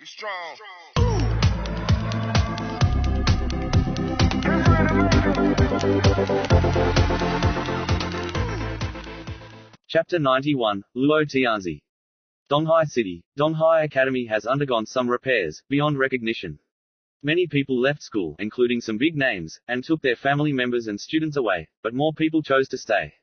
strong. Chapter 91, Luo Tianzi. Donghai City. Donghai Academy has undergone some repairs, beyond recognition. Many people left school, including some big names, and took their family members and students away, but more people chose to stay.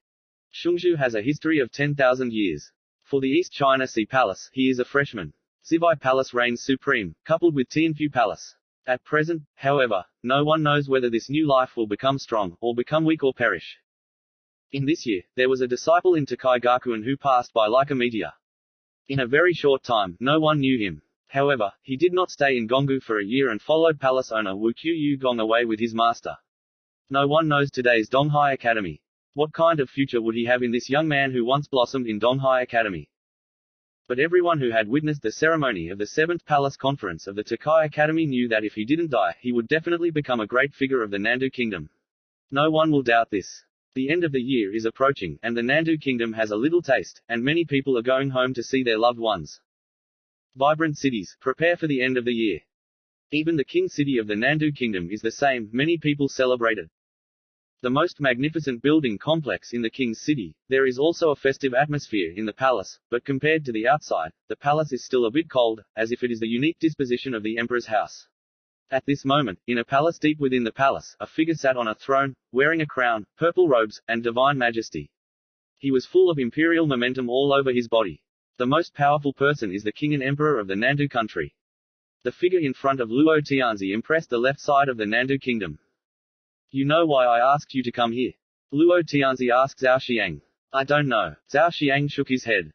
Shungzhou has a history of 10,000 years. For the East China Sea Palace, he is a freshman. Zivai Palace reigns supreme, coupled with Tianfu Palace. At present, however, no one knows whether this new life will become strong, or become weak or perish. In this year, there was a disciple in Tokai Gakuen who passed by like a meteor. In a very short time, no one knew him. However, he did not stay in Gonggu for a year and followed palace owner Wu Qiu Gong away with his master. No one knows today's Donghai Academy. What kind of future would he have in this young man who once blossomed in Donghai Academy? But everyone who had witnessed the ceremony of the 7th Palace Conference of the Tokai Academy knew that if he didn't die, he would definitely become a great figure of the Nandu Kingdom. No one will doubt this. The end of the year is approaching, and the Nandu Kingdom has a little taste, and many people are going home to see their loved ones. Vibrant cities, prepare for the end of the year. Even the king city of the Nandu Kingdom is the same, many people celebrate it. The most magnificent building complex in the king's city, there is also a festive atmosphere in the palace, but compared to the outside, the palace is still a bit cold, as if it is the unique disposition of the emperor's house. At this moment, in a palace deep within the palace, a figure sat on a throne, wearing a crown, purple robes, and divine majesty. He was full of imperial momentum all over his body. The most powerful person is the king and emperor of the Nandu country. The figure in front of Luo Tianzi impressed the left side of the Nandu kingdom. You know why I asked you to come here? Luo Tianzi asked Zhao Xiang. I don't know. Zhao Xiang shook his head.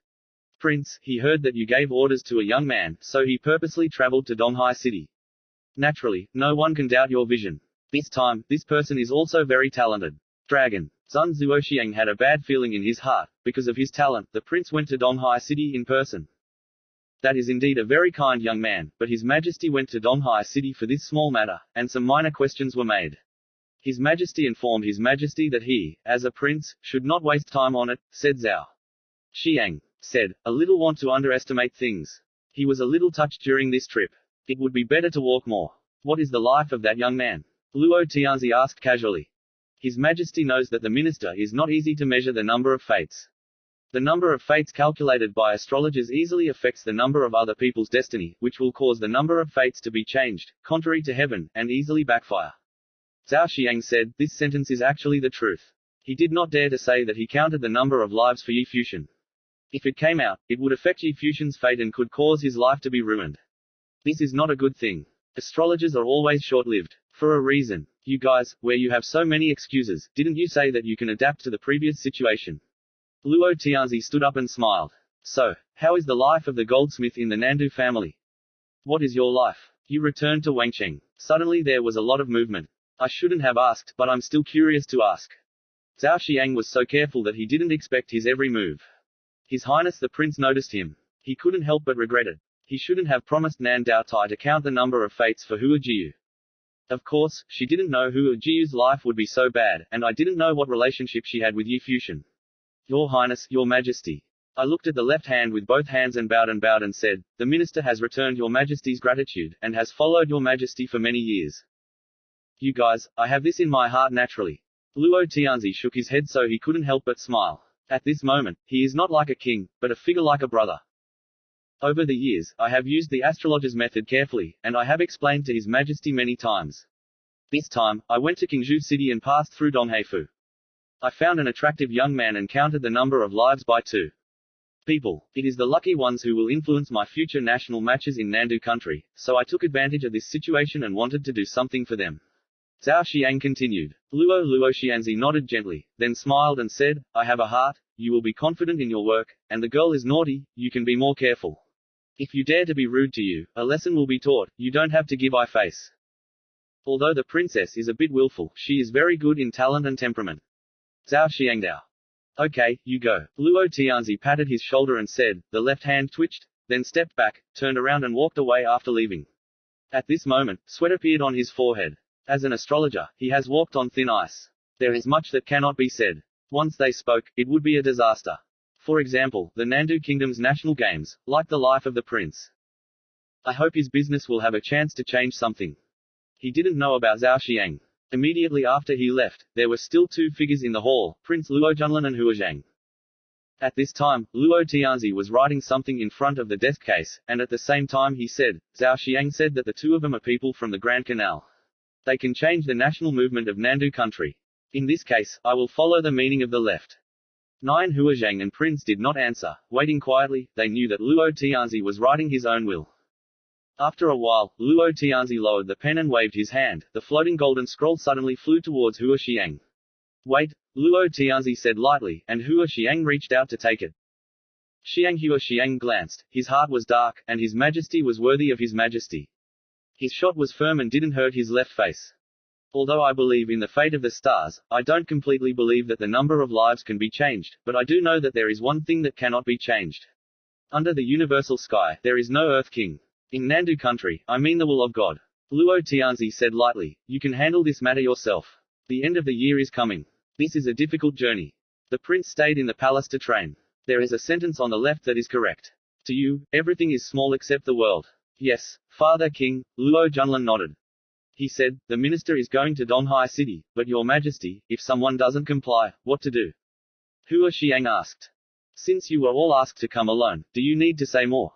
Prince, he heard that you gave orders to a young man, so he purposely traveled to Donghai City. Naturally, no one can doubt your vision. This time, this person is also very talented. Dragon. Zun Zuoxiang had a bad feeling in his heart. Because of his talent, the prince went to Donghai City in person. That is indeed a very kind young man, but His Majesty went to Donghai City for this small matter, and some minor questions were made. His Majesty informed His Majesty that he, as a prince, should not waste time on it, said Zhao. Xiang said, a little want to underestimate things. He was a little touched during this trip. It would be better to walk more. What is the life of that young man? Luo Tianzi asked casually. His Majesty knows that the minister is not easy to measure the number of fates. The number of fates calculated by astrologers easily affects the number of other people's destiny, which will cause the number of fates to be changed, contrary to heaven, and easily backfire. Zhao Xiang said, this sentence is actually the truth. He did not dare to say that he counted the number of lives for Yi Fuxian. If it came out, it would affect Yi Fuxian's fate and could cause his life to be ruined. This is not a good thing. Astrologers are always short-lived. For a reason. You guys, where you have so many excuses, didn't you say that you can adapt to the previous situation? Luo Tianzi stood up and smiled. So, how is the life of the goldsmith in the Nandu family? What is your life? You returned to Wangcheng. Suddenly there was a lot of movement. I shouldn't have asked, but I'm still curious to ask. Zhao Xiang was so careful that he didn't expect his every move. His Highness the Prince noticed him. He couldn't help but regret it. He shouldn't have promised Nan Daotai to count the number of fates for Hua Jiu. Of course, she didn't know Hua Jiu's life would be so bad, and I didn't know what relationship she had with Yi Fuxian. Your Highness, Your Majesty. I looked at the left hand with both hands and bowed and said, the minister has returned Your Majesty's gratitude, and has followed Your Majesty for many years. You guys, I have this in my heart naturally. Luo Tianzi shook his head so he couldn't help but smile. At this moment, he is not like a king, but a figure like a brother. Over the years, I have used the astrologer's method carefully, and I have explained to His Majesty many times. This time, I went to Qingzhou City and passed through Donghaifu. I found an attractive young man and counted the number of lives by 2 people. It is the lucky ones who will influence my future national matches in Nandu country, so I took advantage of this situation and wanted to do something for them. Zhao Xiang continued. Luo Xianzi nodded gently, then smiled and said, I have a heart, you will be confident in your work, and the girl is naughty, you can be more careful. If you dare to be rude to you, a lesson will be taught, you don't have to give eye face. Although the princess is a bit willful, she is very good in talent and temperament. Zhao Xiangdao. Okay, you go. Luo Tianzi patted his shoulder and said, the left hand twitched, then stepped back, turned around and walked away after leaving. At this moment, sweat appeared on his forehead. As an astrologer, he has walked on thin ice. There is much that cannot be said. Once they spoke, it would be a disaster. For example, the Nandu Kingdom's national games, like the life of the prince. I hope his business will have a chance to change something. He didn't know about Zhao Xiang. Immediately after he left, there were still two figures in the hall, Prince Luo Junlin and Hua Zhang. At this time, Luo Tianzi was writing something in front of the desk case, and at the same time he said, Zhao Xiang said that the two of them are people from the Grand Canal. They can change the national movement of Nandu country. In this case, I will follow the meaning of the left. Nine Hua Zhang and Prince did not answer, waiting quietly. They knew that Luo Tianzi was writing his own will. After a while, Luo Tianzi lowered the pen and waved his hand. The floating golden scroll suddenly flew towards Hua Xiang. Wait, Luo Tianzi said lightly, and Hua Xiang reached out to take it. Hua Xiang glanced. His heart was dark, and his majesty was worthy of his majesty. His shot was firm and didn't hurt his left face. Although I believe in the fate of the stars, I don't completely believe that the number of lives can be changed, but I do know that there is one thing that cannot be changed. Under the universal sky, there is no Earth King. In Nandu country, I mean the will of God. Luo Tianzi said lightly, you can handle this matter yourself. The end of the year is coming. This is a difficult journey. The prince stayed in the palace to train. There is a sentence on the left that is correct. To you, everything is small except the world. Yes, Father King, Luo Junlin nodded. He said, the minister is going to Donghai City, but your majesty, if someone doesn't comply, what to do? Hua Xiang asked. Since you were all asked to come alone, do you need to say more?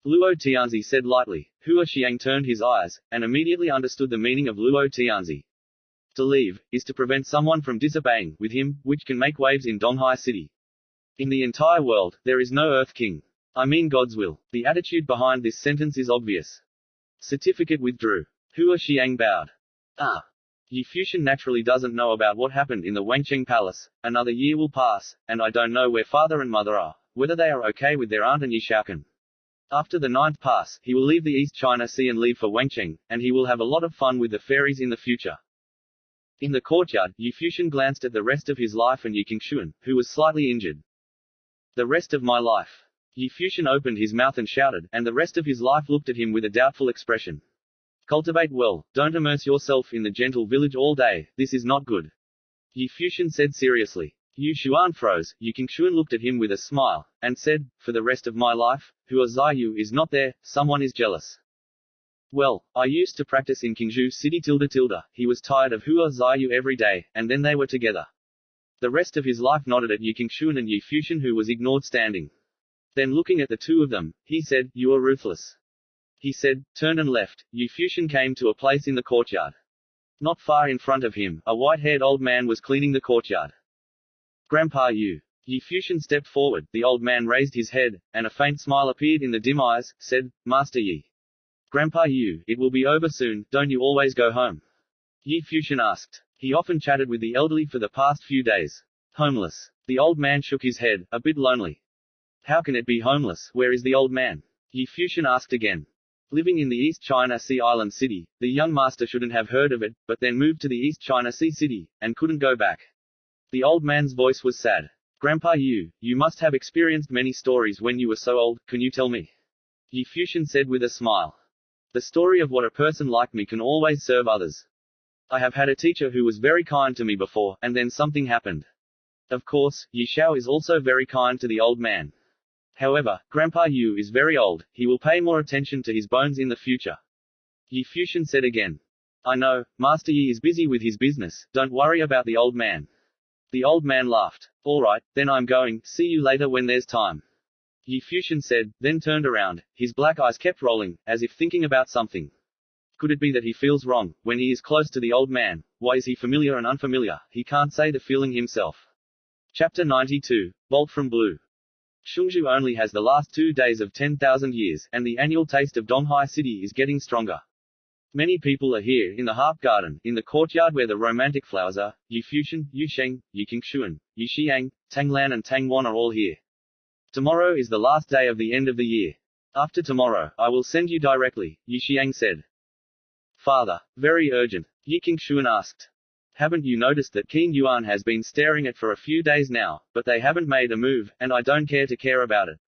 Luo Tianzi said lightly. Hua Xiang turned his eyes, and immediately understood the meaning of Luo Tianzi. To leave, is to prevent someone from disobeying, with him, which can make waves in Donghai City. In the entire world, there is no Earth King. I mean God's will. The attitude behind this sentence is obvious. Certificate withdrew. Hua Xiang bowed. Yi Fuxian naturally doesn't know about what happened in the Wangcheng Palace. Another year will pass, and I don't know where father and mother are, whether they are okay with their aunt and Yi Shaokan. After the 9th pass, he will leave the East China Sea and leave for Wangcheng, and he will have a lot of fun with the fairies in the future. In the courtyard, Yi Fuxian glanced at the rest of his life and Yi Qingshuan, who was slightly injured. The rest of my life. Yi Fuxian opened his mouth and shouted, and the rest of his life looked at him with a doubtful expression. Cultivate well, don't immerse yourself in the gentle village all day, this is not good. Yi Fuxian said seriously. Yu Xuan froze. Yi Qingshuan looked at him with a smile, and said, for the rest of my life, Hua Ziyu is not there, someone is jealous. Well, I used to practice in Qingzhou City _. He was tired of Hua Ziyu every day, and then they were together. The rest of his life nodded at Yi Qingshuan and Yi Fuxian, who was ignored standing. Then looking at the two of them, he said, you are ruthless. He said, turned and left. Yi Fuxian came to a place in the courtyard. Not far in front of him, a white-haired old man was cleaning the courtyard. Grandpa Yu. Yi Fuxian stepped forward. The old man raised his head, and a faint smile appeared in the dim eyes, said, Master Yi. Grandpa Yu, it will be over soon, don't you always go home? Yi Fuxian asked. He often chatted with the elderly for the past few days. Homeless. The old man shook his head, a bit lonely. How can it be homeless? Where is the old man? Yi Fuxian asked again. Living in the East China Sea Island City. The young master shouldn't have heard of it, but then moved to the East China Sea City, and couldn't go back. The old man's voice was sad. Grandpa Yu, you must have experienced many stories when you were so old, can you tell me? Yi Fuxian said with a smile. The story of what a person like me can always serve others. I have had a teacher who was very kind to me before, and then something happened. Of course, Yi Xiao is also very kind to the old man. However, Grandpa Yu is very old, he will pay more attention to his bones in the future. Yi Fuxian said again. I know, Master Yi is busy with his business, don't worry about the old man. The old man laughed. Alright, then I'm going, see you later when there's time. Yi Fuxian said, then turned around. His black eyes kept rolling, as if thinking about something. Could it be that he feels wrong, when he is close to the old man? Why is he familiar and unfamiliar? He can't say the feeling himself. Chapter 92. Bolt from Blue. Shungzhou only has the last 2 days of 10,000 years, and the annual taste of Donghai City is getting stronger. Many people are here, in the Harp Garden, in the courtyard where the romantic flowers are. Yi Fuxian, Yu Sheng, Yi Qingshuan, Yi Xiang, Tang Lan and Tang Wan are all here. Tomorrow is the last day of the end of the year. After tomorrow, I will send you directly, Yi Xiang said. Father, very urgent, Yi Qingshuan asked. Haven't you noticed that Qin Yuan has been staring at for a few days now, but they haven't made a move, and I don't care about it.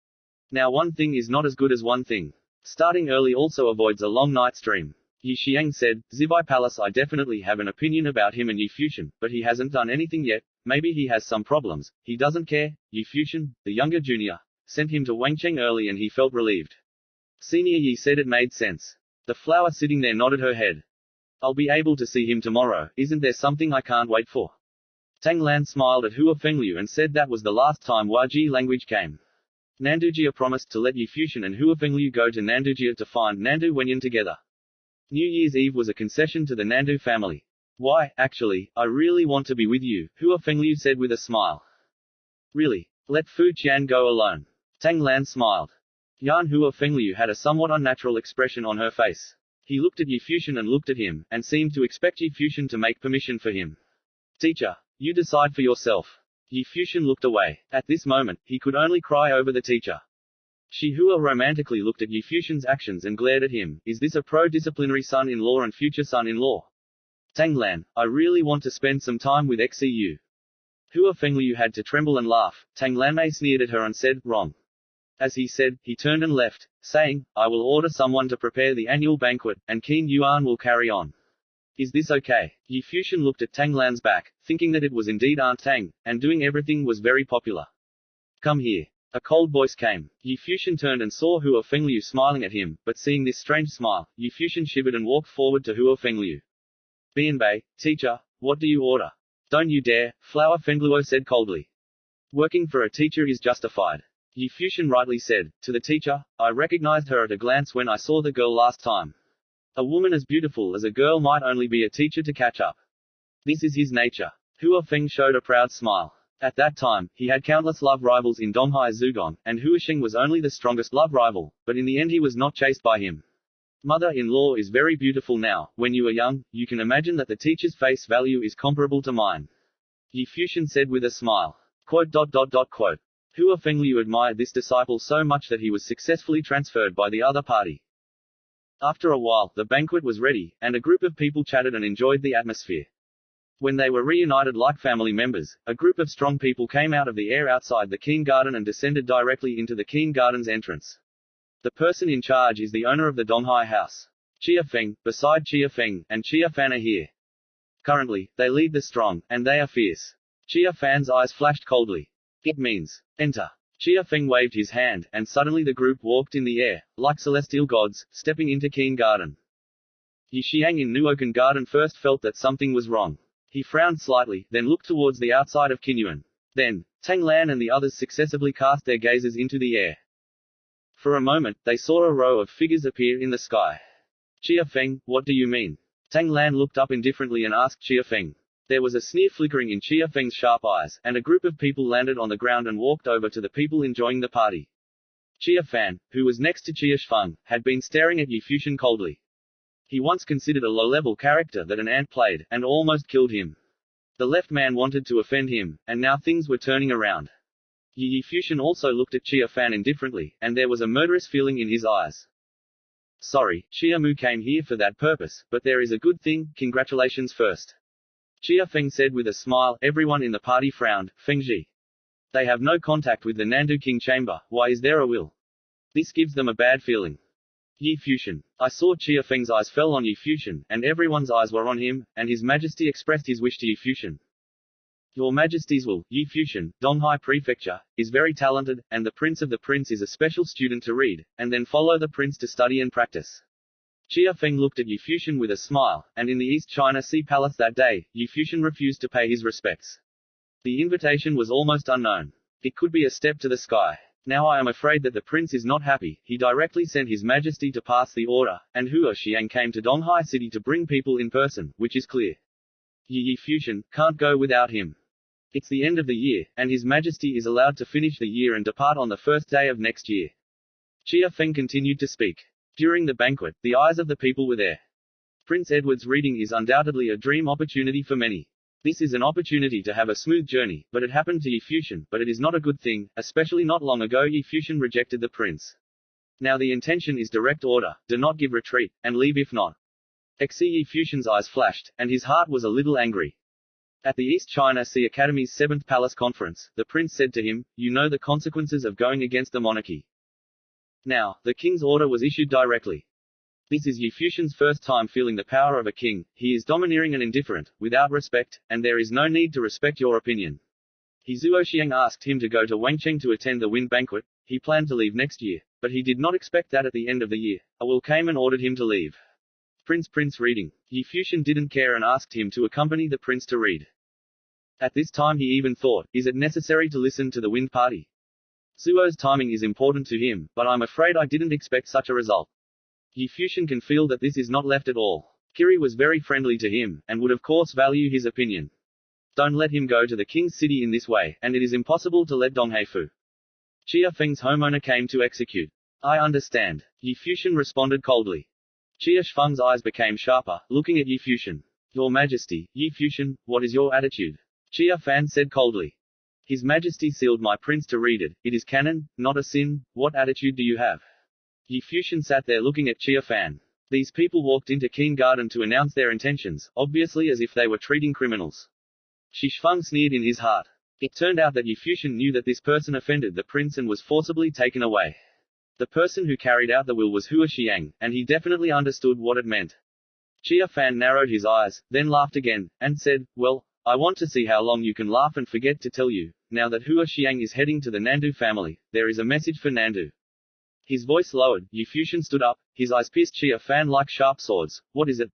Now one thing is not as good as one thing. Starting early also avoids a long night stream. Yi Xiang said, Zibai Palace I definitely have an opinion about him and Yi Fuxian, but he hasn't done anything yet, maybe he has some problems, he doesn't care. Yi Fuxian, the younger junior, sent him to Wangcheng early and he felt relieved. Senior Yi said it made sense. The flower sitting there nodded her head. I'll be able to see him tomorrow, isn't there something I can't wait for? Tang Lan smiled at Hua Fengliu and said that was the last time Huaji language came. Nandujia promised to let Yi Fuxian and Hua Fengliu go to Nandujia to find Nandu Wenyan together. New Year's Eve was a concession to the Nandu family. Why, actually, I really want to be with you, Hua Fengliu said with a smile. Really? Let Fu Qian go alone. Tang Lan smiled. Yan Hua Fengliu had a somewhat unnatural expression on her face. He looked at Yi Fuxian and looked at him, and seemed to expect Yi Fuxian to make permission for him. Teacher, you decide for yourself. Yi Fuxian looked away. At this moment, he could only cry over the teacher. Shi Hua romantically looked at Yi Fuxian's actions and glared at him. Is this a pro-disciplinary son-in-law and future son-in-law? Tang Lan, I really want to spend some time with XEU. Hua Fengliu had to tremble and laugh. Tang Lanmei sneered at her and said, wrong. As he said, he turned and left, saying, I will order someone to prepare the annual banquet, and Qin Yuan will carry on. Is this okay? Yi Fuxian looked at Tang Lan's back, thinking that it was indeed Aunt Tang, and doing everything was very popular. Come here. A cold voice came. Yi Fuxian turned and saw Hua Fengliu smiling at him, but seeing this strange smile, Yi Fuxian shivered and walked forward to Hua Fengliu. Bianbei, teacher, what do you order? Don't you dare, Flower Fengluo said coldly. Working for a teacher is justified. Yi Fuxian rightly said, to the teacher, I recognized her at a glance when I saw the girl last time. A woman as beautiful as a girl might only be a teacher to catch up. This is his nature. Hua Feng showed a proud smile. At that time, he had countless love rivals in Donghai Zhugon, and Hua Sheng was only the strongest love rival, but in the end he was not chased by him. Mother-in-law is very beautiful now. When you are young, you can imagine that the teacher's face value is comparable to mine. Yi Fuxian said with a smile. Quote. Hua Fengliu admired this disciple so much that he was successfully transferred by the other party. After a while, the banquet was ready, and a group of people chatted and enjoyed the atmosphere. When they were reunited like family members, a group of strong people came out of the air outside the Qin Garden and descended directly into the Qin Garden's entrance. The person in charge is the owner of the Donghai house. Chia Feng, beside Chia Feng, and Chia Fan are here. Currently, they lead the strong, and they are fierce. Chia Fan's eyes flashed coldly. It means, enter. Chia Feng waved his hand, and suddenly the group walked in the air, like celestial gods, stepping into Qin Garden. Yi Xiang in Nuokan Garden first felt that something was wrong. He frowned slightly, then looked towards the outside of Qinyuan. Then, Tang Lan and the others successively cast their gazes into the air. For a moment, they saw a row of figures appear in the sky. Chia Feng, what do you mean? Tang Lan looked up indifferently and asked Chia Feng. There was a sneer flickering in Chia Feng's sharp eyes, and a group of people landed on the ground and walked over to the people enjoying the party. Chia Fan, who was next to Chia Shifeng, had been staring at Yi Fuxian coldly. He once considered a low-level character that an ant played, and almost killed him. The left man wanted to offend him, and now things were turning around. Yi Fuxian also looked at Chia Fan indifferently, and there was a murderous feeling in his eyes. Sorry, Chia Mu came here for that purpose, but there is a good thing, congratulations first. Chia Feng said with a smile. Everyone in the party frowned. Fengji. They have no contact with the Nandu King chamber. Why is there a will? This gives them a bad feeling. Yi Fuxian. I saw Chia Feng's eyes fell on Yi Fuxian, and everyone's eyes were on him, and His Majesty expressed his wish to Yi Fuxian. Your Majesty's will, Yi Fuxian, Donghai Prefecture, is very talented, and the Prince of the Prince is a special student to read, and then follow the Prince to study and practice. Chia Feng looked at Yi Fuxian with a smile, and in the East China Sea Palace that day, Yi Fuxian refused to pay his respects. The invitation was almost unknown. It could be a step to the sky. Now I am afraid that the prince is not happy. He directly sent His Majesty to pass the order, and Hua Xiang came to Donghai City to bring people in person, which is clear. Yi Fuxian can't go without him. It's the end of the year, and His Majesty is allowed to finish the year and depart on the first day of next year. Chia Feng continued to speak. During the banquet, the eyes of the people were there. Prince Edward's reading is undoubtedly a dream opportunity for many. This is an opportunity to have a smooth journey, but it happened to Yi Fuxian, but it is not a good thing, especially not long ago Yi Fuxian rejected the prince. Now the intention is direct order, do not give retreat, and leave if not. Yi Fuxian's eyes flashed, and his heart was a little angry. At the East China Sea Academy's 7th Palace Conference, the prince said to him, you know the consequences of going against the monarchy. Now, the king's order was issued directly. This is Yi Fuxian's first time feeling the power of a king. He is domineering and indifferent, without respect, and there is no need to respect your opinion. His Zuo Xiang asked him to go to Wangcheng to attend the Wind Banquet. He planned to leave next year, But he did not expect that at the end of the year, a will came and ordered him to leave. Prince reading. Yi Fuxian didn't care and asked him to accompany the prince to read. At this time he even thought, is it necessary to listen to the wind party? Zuo's timing is important to him, but I'm afraid I didn't expect such a result. Yi Fuxian can feel that this is not left at all. Kiri was very friendly to him, and would of course value his opinion. Don't let him go to the king's city in this way, and it is impossible to let Dong Heifu. Chia Feng's homeowner came to execute. I understand. Yi Fuxian responded coldly. Chia Feng's eyes became sharper, looking at Yi Fuxian. Your Majesty, Yi Fuxian, what is your attitude? Chia Fan said coldly. His Majesty sealed my prince to read it. It is canon, not a sin. What attitude do you have? Yi Fuxian sat there looking at Chia Fan. These people walked into Qin Garden to announce their intentions, obviously as if they were treating criminals. Shi Feng sneered in his heart. It turned out that Yi Fuxian knew that this person offended the prince and was forcibly taken away. The person who carried out the will was Hua Xiang, and he definitely understood what it meant. Chia Fan narrowed his eyes, then laughed again, and said, well, I want to see how long you can laugh and forget to tell you, now that Hua Xiang is heading to the Nandu family, there is a message for Nandu. His voice lowered, Yi Fuxian stood up, his eyes pierced Chia Fan like sharp swords. What is it?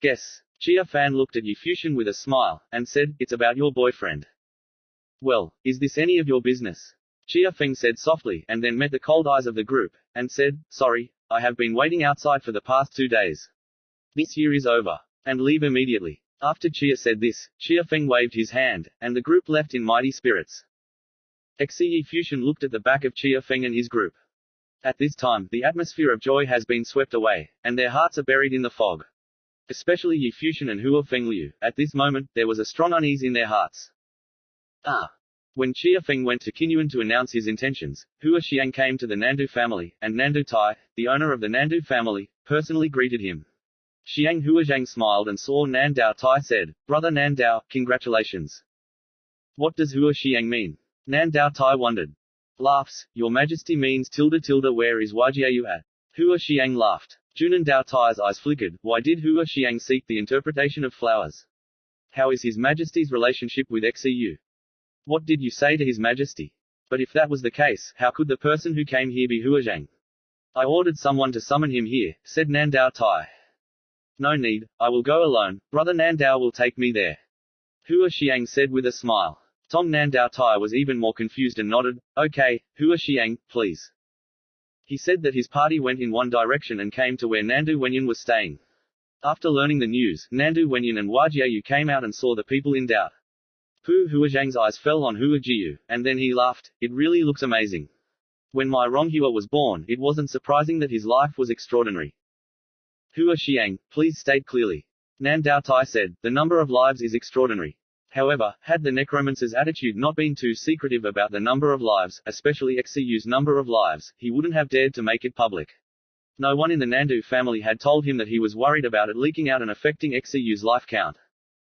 Guess. Chia Fan looked at Yi Fuxian with a smile, and said, it's about your boyfriend. Well, is this any of your business? Chia Feng said softly, and then met the cold eyes of the group, and said, sorry, I have been waiting outside for the past 2 days. This year is over. And leave immediately. After Chia said this, Chia Feng waved his hand, and the group left in mighty spirits. Yi Fuxian looked at the back of Chia Feng and his group. At this time, the atmosphere of joy has been swept away, and their hearts are buried in the fog. Especially Yi Fuxian and Hua Fengliu, at this moment, there was a strong unease in their hearts. When Chia Feng went to Qinyuan to announce his intentions, Hua Xiang came to the Nandu family, and Nandu Tai, the owner of the Nandu family, personally greeted him. Xiang Huazhang smiled and saw Nandao Tai said, Brother Nandao, congratulations. What does Hua Xiang mean? Nandao Tai wondered. Laughs, Your Majesty means ~, where is Wajiayu at? Hua Xiang laughed. Junan Dao Tai's eyes flickered. Why did Hua Xiang seek the interpretation of flowers? How is His Majesty's relationship with Xiu? What did you say to His Majesty? But if that was the case, how could the person who came here be Huazhang? I ordered someone to summon him here, said Nandao Tai. No need, I will go alone, Brother Nandao will take me there. Hua Xiang said with a smile. Tong Nandao Tai was even more confused and nodded. Okay, Hua Xiang, please. He said that his party went in one direction and came to where Nandu Wenyan was staying. After learning the news, Nandu Wenyan and Wajiayu came out and saw the people in doubt. Pu Huazhang's eyes fell on Hua Jiu, and then he laughed. It really looks amazing. When my Ronghua was born, it wasn't surprising that his life was extraordinary. Hua Xiang, please state clearly. Nandao Tai said, the number of lives is extraordinary. However, had the necromancer's attitude not been too secretive about the number of lives, especially Xiu's number of lives, he wouldn't have dared to make it public. No one in the Nandu family had told him that he was worried about it leaking out and affecting Xiu's life count.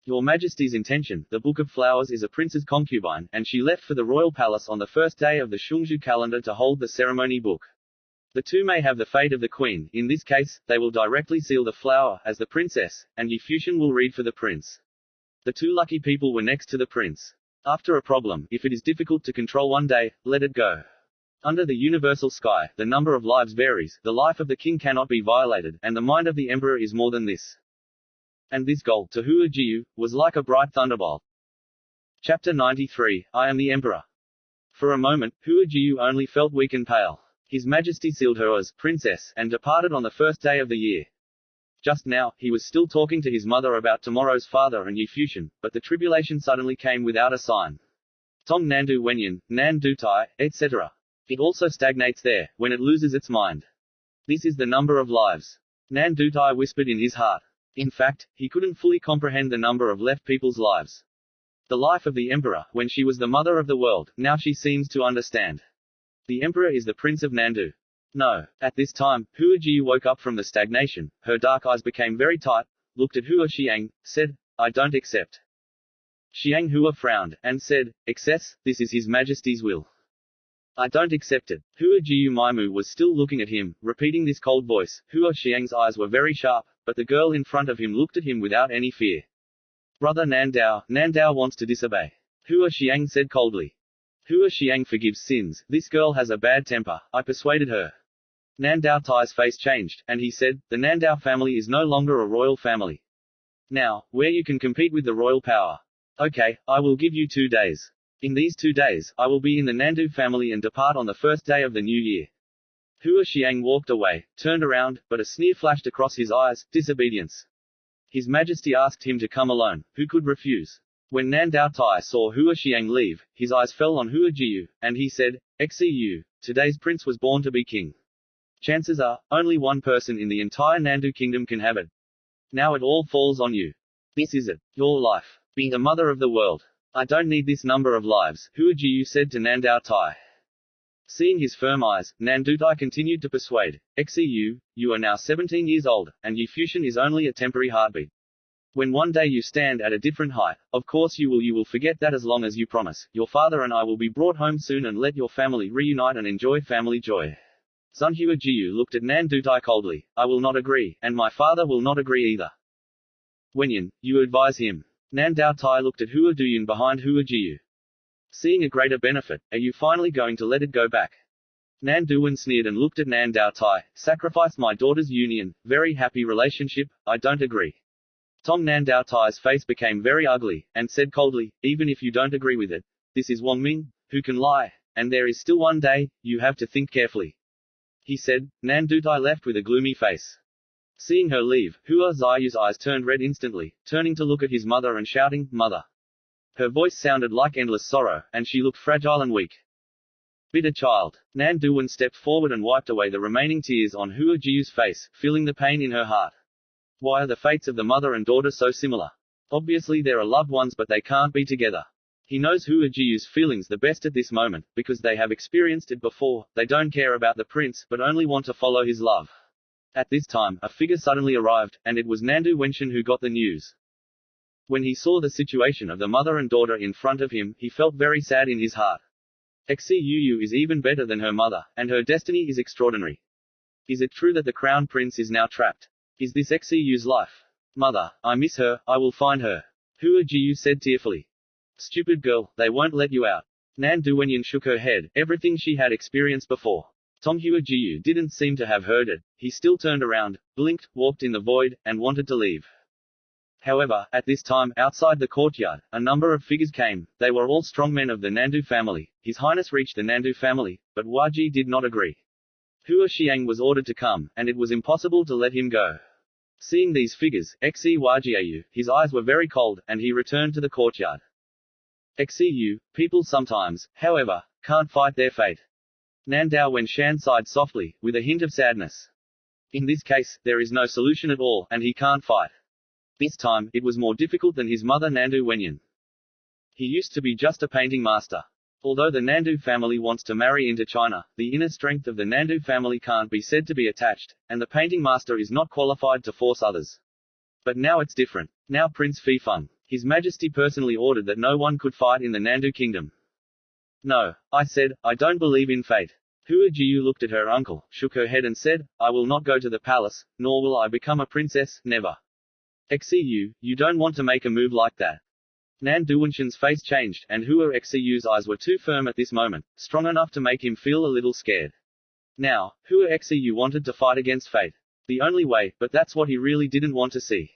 Your Majesty's intention, the Book of Flowers is a prince's concubine, and she left for the royal palace on the first day of the Shungju calendar to hold the ceremony book. The two may have the fate of the queen. In this case, they will directly seal the flower, as the princess, and Yi Fuxian will read for the prince. The two lucky people were next to the prince. After a problem, if it is difficult to control one day, let it go. Under the universal sky, the number of lives varies, the life of the king cannot be violated, and the mind of the emperor is more than this. And this goal, to Hua Jiu, was like a bright thunderbolt. Chapter 93, I am the emperor. For a moment, Hua Jiu only felt weak and pale. His Majesty sealed her as princess, and departed on the first day of the year. Just now, he was still talking to his mother about tomorrow's father and Yi Fuxian, but the tribulation suddenly came without a sign. Tong Nandu Wenyan, Nandu Tai, etc. It also stagnates there, when it loses its mind. This is the number of lives. Nandu Tai whispered in his heart. In fact, he couldn't fully comprehend the number of left people's lives. The life of the emperor, when she was the mother of the world, now she seems to understand. The emperor is the prince of Nandu. No. At this time, Hua Jiu woke up from the stagnation, her dark eyes became very tight, looked at Hua Xiang, said, I don't accept. Xiang Hua frowned, and said, Excess, this is His Majesty's will. I don't accept it. Hua Jiu Maimu was still looking at him, repeating this cold voice. Hua Xiang's eyes were very sharp, but the girl in front of him looked at him without any fear. Brother Nandao, Nandao wants to disobey. Hua Xiang said coldly. Hua Xiang forgives sins, this girl has a bad temper, I persuaded her. Nandao Tai's face changed, and he said, the Nandao family is no longer a royal family. Now, where you can compete with the royal power. Okay, I will give you 2 days. In these 2 days, I will be in the Nandu family and depart on the first day of the new year. Hua Xiang walked away, turned around, but a sneer flashed across his eyes, disobedience. His Majesty asked him to come alone, who could refuse? When Nandao Tai saw Hua Xiang leave, his eyes fell on Hua Jiu, and he said, Xu, today's prince was born to be king. Chances are, only one person in the entire Nandu kingdom can have it. Now it all falls on you. This is it. Your life. Be the mother of the world. I don't need this number of lives, Hua Jiu said to Nandao Tai. Seeing his firm eyes, Nandu Tai continued to persuade, Xu, you are now 17 years old, and Yi Fusion is only a temporary heartbeat. When one day you stand at a different height, of course you will forget that as long as you promise, your father and I will be brought home soon and let your family reunite and enjoy family joy. Sun Hua Jiu looked at Nandu Tai coldly, I will not agree, and my father will not agree either. Wenyan, you advise him. Nandao Tai looked at Hua Duyan behind Hua Jiu. Seeing a greater benefit, are you finally going to let it go back? Nan Duan sneered and looked at Nandao Tai, sacrifice my daughter's union, very happy relationship, I don't agree. Tong Nandao Tai's face became very ugly, and said coldly, even if you don't agree with it, this is Wang Ming, who can lie, and there is still one day, you have to think carefully. He said. Nandu Tai left with a gloomy face. Seeing her leave, Hua Ziyu's eyes turned red instantly, turning to look at his mother and shouting, Mother. Her voice sounded like endless sorrow, and she looked fragile and weak. Bitter child. Nan Duan stepped forward and wiped away the remaining tears on Hua Jiu's face, feeling the pain in her heart. Why are the fates of the mother and daughter so similar? Obviously there are loved ones but they can't be together. He knows Hua Jiu's feelings the best at this moment, because they have experienced it before, they don't care about the prince, but only want to follow his love. At this time, a figure suddenly arrived, and it was Nandu Wenshan who got the news. When he saw the situation of the mother and daughter in front of him, he felt very sad in his heart. Xu is even better than her mother, and her destiny is extraordinary. Is it true that the crown prince is now trapped? Is this Xu's life? Mother, I miss her, I will find her. Hua Jiu said tearfully. Stupid girl, they won't let you out. Nan Duenyan shook her head, everything she had experienced before. Tong Hua Jiu didn't seem to have heard it, he still turned around, blinked, walked in the void, and wanted to leave. However, at this time, outside the courtyard, a number of figures came, they were all strong men of the Nandu family. His Highness reached the Nandu family, but Waji did not agree. Hua Xiang was ordered to come, and it was impossible to let him go. Seeing these figures, Xu, his eyes were very cold, and he returned to the courtyard. Xu, people sometimes, however, can't fight their fate. Nandao Wenshan sighed softly, with a hint of sadness. In this case, there is no solution at all, and he can't fight. This time, it was more difficult than his mother Nandu Wenyan. He used to be just a painting master. Although the Nandu family wants to marry into China, the inner strength of the Nandu family can't be said to be attached, and the painting master is not qualified to force others. But now it's different. Now Prince Fifeng, His Majesty personally ordered that no one could fight in the Nandu kingdom. No, I said, I don't believe in fate. Hua Jiu looked at her uncle, shook her head and said, I will not go to the palace, nor will I become a princess, never. Xu, you don't want to make a move like that. Nan Duwenshan's face changed, and Hua Xu's eyes were too firm at this moment, strong enough to make him feel a little scared. Now, Hua Xu wanted to fight against fate. The only way, but that's what he really didn't want to see.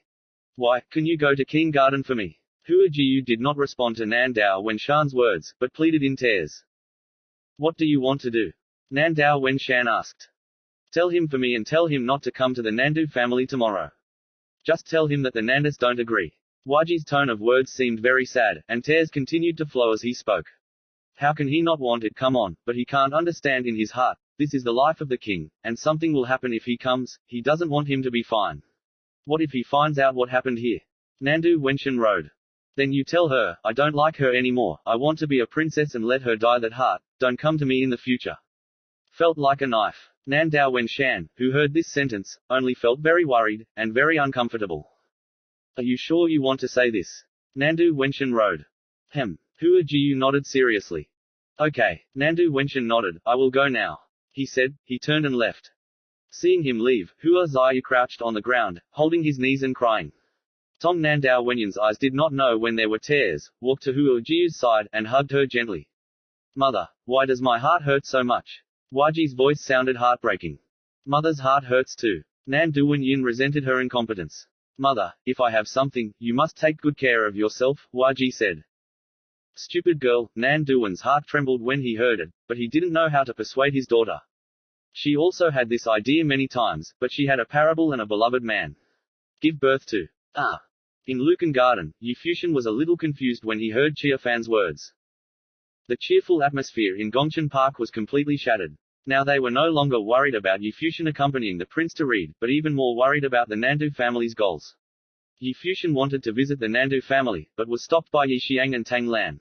Why, can you go to King Garden for me? Hua Jiu did not respond to Nandao Wenshan's words, but pleaded in tears. What do you want to do? Nandao Wenshan asked. Tell him for me and tell him not to come to the Nandu family tomorrow. Just tell him that the Nandus don't agree. Waji's tone of words seemed very sad, and tears continued to flow as he spoke. How can he not want it? Come on, but he can't understand in his heart. This is the life of the king, and something will happen if he comes. He doesn't want him to be fine. What if he finds out what happened here? Nandu Wenshan rode. Then you tell her, I don't like her anymore, I want to be a princess and let her die that heart, don't come to me in the future. Felt like a knife. Nandao Wenshan, who heard this sentence, only felt very worried, and very uncomfortable. Are you sure you want to say this? Nandu Wenshan rode. Hua Jiu nodded seriously. Okay. Nandu Wenshan nodded, I will go now. He said. He turned and left. Seeing him leave, Hua Ziyu crouched on the ground, holding his knees and crying. Tong Nandao Wenyan's eyes did not know when there were tears, walked to Hua Jiu's side, and hugged her gently. Mother, why does my heart hurt so much? Waji's voice sounded heartbreaking. Mother's heart hurts too. Nan Duwen resented her incompetence. Mother, if I have something, you must take good care of yourself, Waji said. Stupid girl, Nan Duwen's heart trembled when he heard it, but he didn't know how to persuade his daughter. She also had this idea many times, but she had a parable and a beloved man. Give birth to. In Lucan Garden, Yifushin was a little confused when he heard Chia Fan's words. The cheerful atmosphere in Gongchen Park was completely shattered. Now they were no longer worried about Yifushin accompanying the prince to read, but even more worried about the Nandu family's goals. Yifushin wanted to visit the Nandu family, but was stopped by Yixiang and Tang Lan.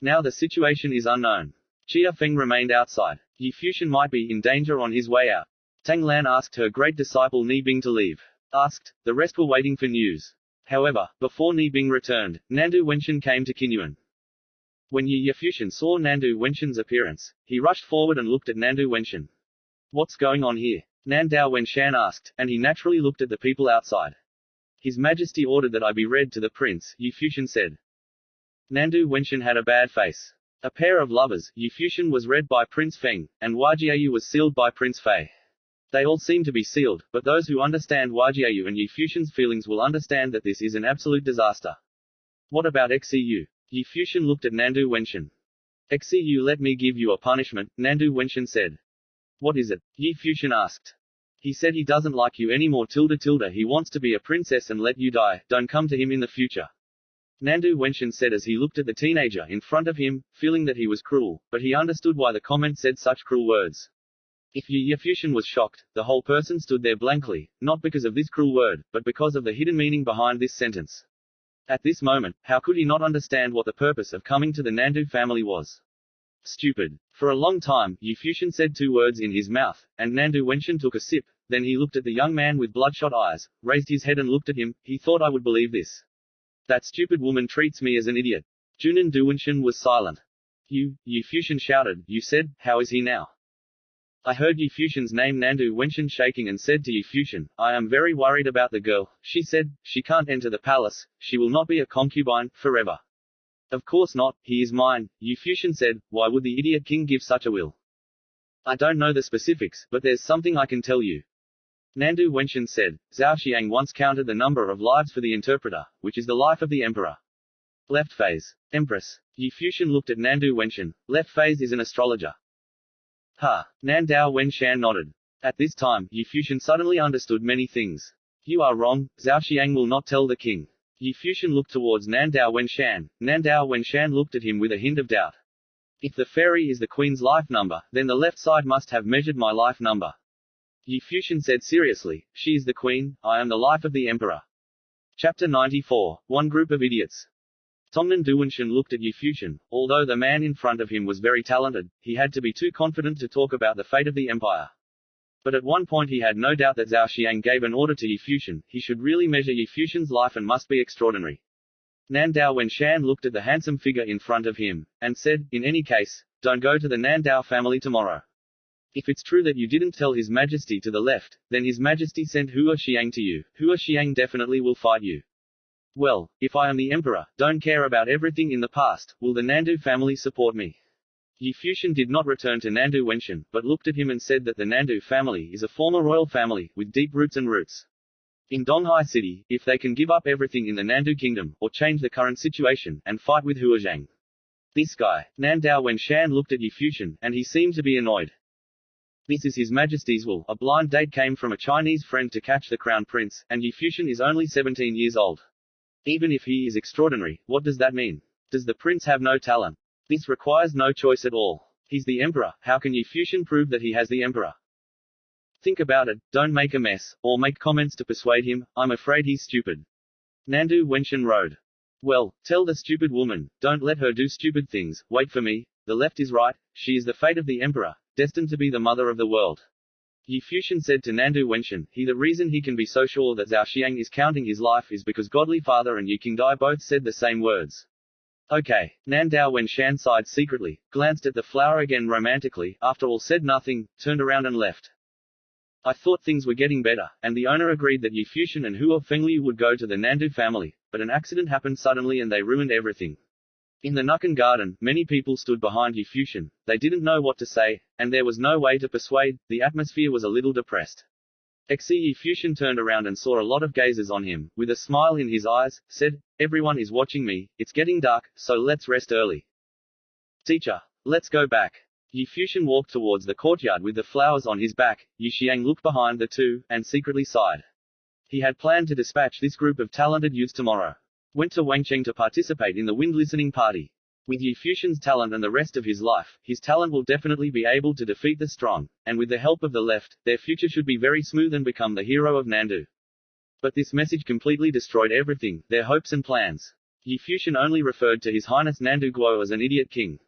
Now the situation is unknown. Chia Feng remained outside. Yifushin might be in danger on his way out. Tang Lan asked her great disciple Ni Bing to leave. The rest were waiting for news. However, before Ni Bing returned, Nandu Wenshan came to Qinyuan. When Yifushin saw Nandu Wenshan's appearance, he rushed forward and looked at Nandu Wenshan. What's going on here? Nandao Wenshan asked, and he naturally looked at the people outside. His Majesty ordered that I be read to the prince, Yifushin said. Nandu Wenshan had a bad face. A pair of lovers, Yifushin was read by Prince Feng, and Wajiayu was sealed by Prince Fei. They all seem to be sealed, but those who understand Wajiayu and Yifushin's feelings will understand that this is an absolute disaster. What about Xu? Yifushin looked at Nandu Wenshan. Xu, let me give you a punishment, Nandu Wenshan said. What is it? Yifushin asked. He said he doesn't like you anymore he wants to be a princess and let you die, don't come to him in the future. Nandu Wenshan said as he looked at the teenager in front of him, feeling that he was cruel, but he understood why the comment said such cruel words. If Yifushin was shocked, the whole person stood there blankly, not because of this cruel word, but because of the hidden meaning behind this sentence. At this moment, how could he not understand what the purpose of coming to the Nandu family was? Stupid. For a long time, Yifushin said two words in his mouth, and Nandu Wenshan took a sip, then he looked at the young man with bloodshot eyes, raised his head and looked at him. He thought I would believe this. That stupid woman treats me as an idiot. Junan Duwenshan was silent. Yifushin shouted, you said, how is he now? I heard Yifushin's name Nandu Wenshan shaking and said to Yifushin, I am very worried about the girl. She said, she can't enter the palace, she will not be a concubine, forever. Of course not, he is mine, Yifushin said, why would the idiot king give such a will? I don't know the specifics, but there's something I can tell you. Nandu Wenshan said, Zhao Xiang once counted the number of lives for the interpreter, which is the life of the emperor. Left phase. Empress. Yifushin looked at Nandu Wenshan. Left phase is an astrologer. Nandao Wenshan nodded. At this time, Yifushin suddenly understood many things. You are wrong, Zhao Xiang will not tell the king. Yifushin looked towards Nandao Wenshan. Nandao Wenshan looked at him with a hint of doubt. If the fairy is the queen's life number, then the left side must have measured my life number. Yifushin said seriously, she is the queen, I am the life of the emperor. Chapter 94, One Group of Idiots. Tongnan Duwenshan looked at Yifushin. Although the man in front of him was very talented, he had to be too confident to talk about the fate of the empire. But at one point he had no doubt that Zhao Xiang gave an order to Yifushin, he should really measure Yifushin's life and must be extraordinary. Nandao Wenshan looked at the handsome figure in front of him, and said, in any case, don't go to the Nandao family tomorrow. If it's true that you didn't tell His Majesty to the left, then His Majesty sent Hua Xiang to you. Hua Xiang definitely will fight you. Well, if I am the emperor, don't care about everything in the past, will the Nandu family support me? Yifushin did not return to Nandu Wenshan, but looked at him and said that the Nandu family is a former royal family, with deep roots and roots. In Donghai City, if they can give up everything in the Nandu kingdom, or change the current situation, and fight with Hua Xiang. This guy, Nandao Wenshan looked at Yifushin, and he seemed to be annoyed. This is His Majesty's will. A blind date came from a Chinese friend to catch the crown prince, and Yifushin is only 17 years old. Even if he is extraordinary, what does that mean? Does the prince have no talent? This requires no choice at all. He's the emperor, how can Yifushin prove that he has the emperor? Think about it, don't make a mess, or make comments to persuade him, I'm afraid he's stupid. Nandu Wenshan rode. Well, tell the stupid woman, don't let her do stupid things, wait for me, the left is right, she is the fate of the emperor, destined to be the mother of the world. Yifushin said to Nandu Wenshan, the reason he can be so sure that Zhao Xiang is counting his life is because Godly Father and Yu Qingdai both said the same words. Okay. Nandao Wenshan sighed secretly, glanced at the flower again romantically, after all said nothing, turned around and left. I thought things were getting better, and the owner agreed that Yifushin and Hua Fengliu would go to the Nandu family, but an accident happened suddenly and they ruined everything. In the Nukan garden, many people stood behind Yu Fuxian. They didn't know what to say, and there was no way to persuade. The atmosphere was a little depressed. Yu Fuxian turned around and saw a lot of gazers on him. With a smile in his eyes, said, "Everyone is watching me. It's getting dark, so let's rest early. Teacher, let's go back." Yu Fuxian walked towards the courtyard with the flowers on his back. Yu Xiang looked behind the two, and secretly sighed. He had planned to dispatch this group of talented youths tomorrow. Went to Wangcheng to participate in the wind listening party. With Yu Fuxian's talent and the rest of his life, his talent will definitely be able to defeat the strong, and with the help of the left, their future should be very smooth and become the hero of Nandu. But this message completely destroyed everything, their hopes and plans. Yu Fuxian only referred to His Highness Nandu Guo as an idiot king.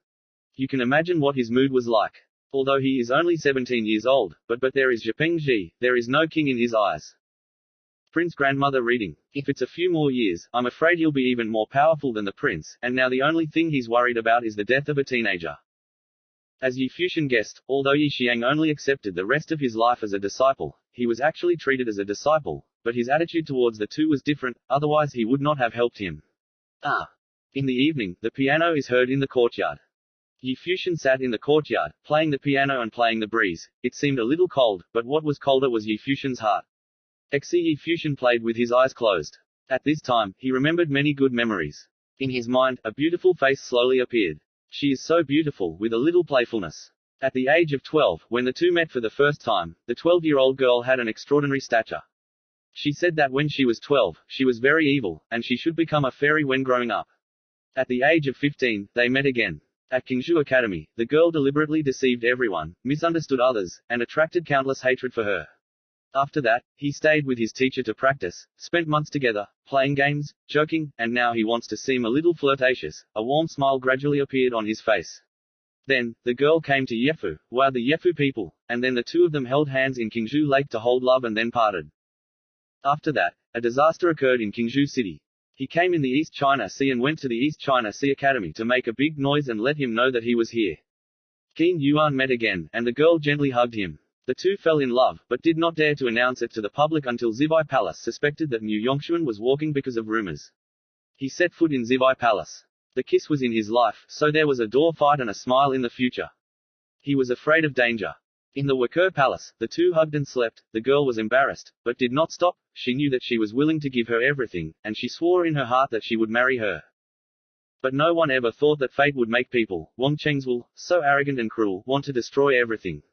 You can imagine what his mood was like. Although he is only 17 years old, but there is Zhepeng Ji, there is no king in his eyes. Prince grandmother reading. If it's a few more years, I'm afraid he'll be even more powerful than the prince, and now the only thing he's worried about is the death of a teenager. As Yu Fuxian guessed, although Yi Xiang only accepted the rest of his life as a disciple, he was actually treated as a disciple, but his attitude towards the two was different, otherwise he would not have helped him. In the evening, the piano is heard in the courtyard. Yu Fuxian sat in the courtyard, playing the piano and playing the breeze. It seemed a little cold, but what was colder was Yu Fuxian's heart. Yu Fuxian played with his eyes closed. At this time, he remembered many good memories. In his mind, a beautiful face slowly appeared. She is so beautiful, with a little playfulness. At the age of 12, when the two met for the first time, the 12-year-old girl had an extraordinary stature. She said that when she was 12, she was very evil, and she should become a fairy when growing up. At the age of 15, they met again. At Qingshu Academy, the girl deliberately deceived everyone, misunderstood others, and attracted countless hatred for her. After that, he stayed with his teacher to practice, spent months together, playing games, joking, and now he wants to seem a little flirtatious. A warm smile gradually appeared on his face. Then, the girl came to Yefu, wowed the Yefu people, and then the two of them held hands in Qingshu Lake to hold love and then parted. After that, a disaster occurred in Qingshu City. He came in the East China Sea and went to the East China Sea Academy to make a big noise and let him know that he was here. Qin Yuan met again, and the girl gently hugged him. The two fell in love, but did not dare to announce it to the public until Zibai Palace suspected that Mu Yongxuan was walking because of rumors. He set foot in Zibai Palace. The kiss was in his life, so there was a door fight and a smile in the future. He was afraid of danger. In the Wakir Palace, the two hugged and slept. The girl was embarrassed, but did not stop. She knew that she was willing to give her everything, and she swore in her heart that she would marry her. But no one ever thought that fate would make people, Wang Chengzwil, so arrogant and cruel, want to destroy everything.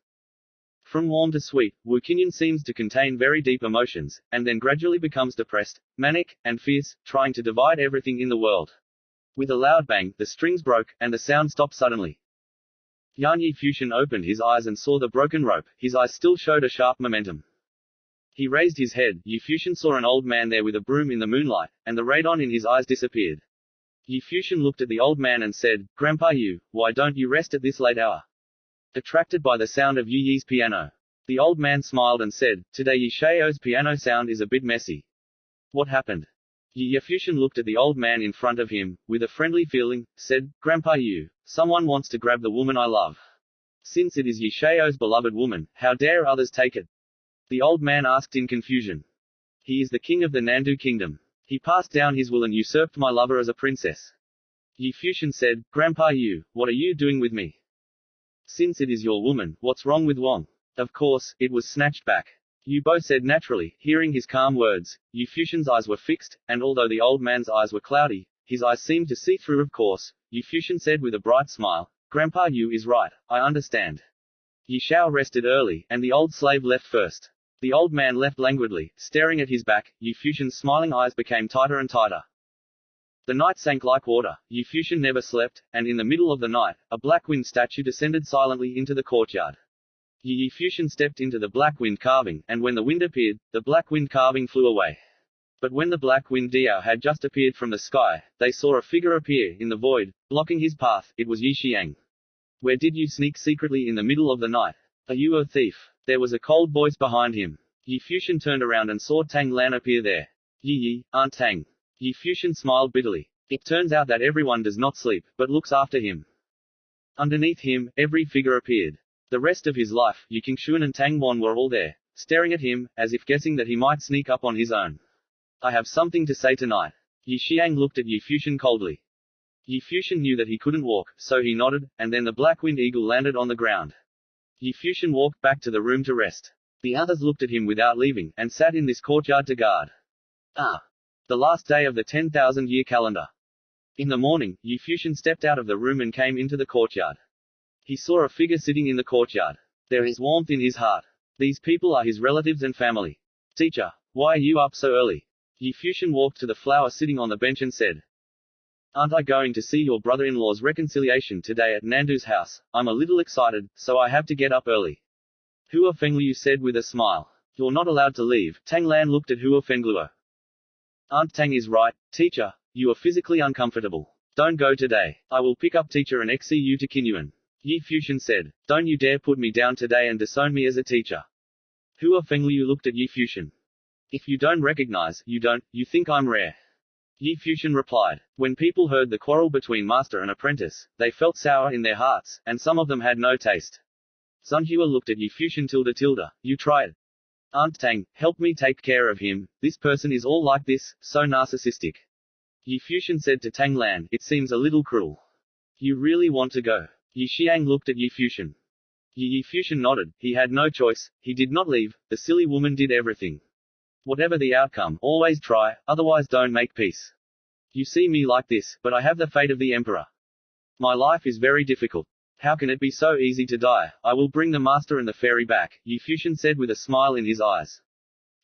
From warm to sweet, Wu Qinyan seems to contain very deep emotions, and then gradually becomes depressed, manic, and fierce, trying to divide everything in the world. With a loud bang, the strings broke, and the sound stopped suddenly. Yan Yi Fuxian opened his eyes and saw the broken rope. His eyes still showed a sharp momentum. He raised his head. Yu Fuxian saw an old man there with a broom in the moonlight, and the radon in his eyes disappeared. Yu Fuxian looked at the old man and said, "Grandpa Yu, why don't you rest at this late hour?" Attracted by the sound of Yu Yi's piano. The old man smiled and said, "Today Yi Xiao's piano sound is a bit messy." What happened? Yu Fuxian looked at the old man in front of him, with a friendly feeling, said, "Grandpa Yu, someone wants to grab the woman I love. Since it is Yi Xiao's beloved woman, how dare others take it?" The old man asked in confusion. "He is the king of the Nandu kingdom. He passed down his will and usurped my lover as a princess." Yu Fuxian said, "Grandpa Yu, what are you doing with me? Since it is your woman, what's wrong with Wang?" Of course, it was snatched back. Yu Bo said naturally, hearing his calm words. Yu Fuxian's eyes were fixed, and although the old man's eyes were cloudy, his eyes seemed to see through. Of course, Yu Fuxian said with a bright smile, "Grandpa Yu is right, I understand." Yi Xiao rested early, and the old slave left first. The old man left languidly, staring at his back. Yu Fuxian's smiling eyes became tighter and tighter. The night sank like water. Yu Fuxian never slept, and in the middle of the night, a black wind statue descended silently into the courtyard. Yu Fuxian stepped into the black wind carving, and when the wind appeared, the black wind carving flew away. But when the black wind Diao had just appeared from the sky, they saw a figure appear in the void, blocking his path. It was Yi Xiang. "Where did you sneak secretly in the middle of the night? Are you a thief?" There was a cold voice behind him. Yu Fuxian turned around and saw Tang Lan appear there. "Yi, Aunt Tang." Yu Fuxian smiled bitterly. It turns out that everyone does not sleep, but looks after him. Underneath him, every figure appeared. The rest of his life, Yu Qingshuan and Tang Wan were all there, staring at him, as if guessing that he might sneak up on his own. "I have something to say tonight." Yi Xiang looked at Yu Fuxian coldly. Yi Fuxian knew that he couldn't walk, so he nodded, and then the black-winged eagle landed on the ground. Yi Fuxian walked back to the room to rest. The others looked at him without leaving, and sat in this courtyard to guard. The last day of the 10,000-year calendar. In the morning, Yi Fuxian stepped out of the room and came into the courtyard. He saw a figure sitting in the courtyard. There is warmth in his heart. These people are his relatives and family. Teacher, why are you up so early? Yi Fuxian walked to the flower sitting on the bench and said, Aren't I going to see your brother-in-law's reconciliation today at Nandu's house? I'm a little excited, so I have to get up early. Hua Fengluo said with a smile. You're not allowed to leave. Tang Lan looked at Hua Fengluo. Aunt Tang is right, teacher. You are physically uncomfortable. Don't go today. I will pick up teacher and XC you to Kinyuan. Yi Fuxian said. Don't you dare put me down today and disown me as a teacher. Hua Fengluo looked at Yi Fuxian. If you don't recognize, you think I'm rare. Yi Fuxian replied. When people heard the quarrel between master and apprentice, they felt sour in their hearts, and some of them had no taste. Zunhua looked at Yi Fuxian tilde. You try it. Aunt Tang, help me take care of him. This person is all like this, so narcissistic. Yi Fuxian said to Tang Lan, it seems a little cruel. You really want to go? Yi Xiang looked at Yi Fuxian. Yi Fuxian nodded. He had no choice. He did not leave. The silly woman did everything. Whatever the outcome, always try, otherwise don't make peace. You see me like this, but I have the fate of the emperor. My life is very difficult. How can it be so easy to die? I will bring the master and the fairy back, Yi Fuxian said with a smile in his eyes.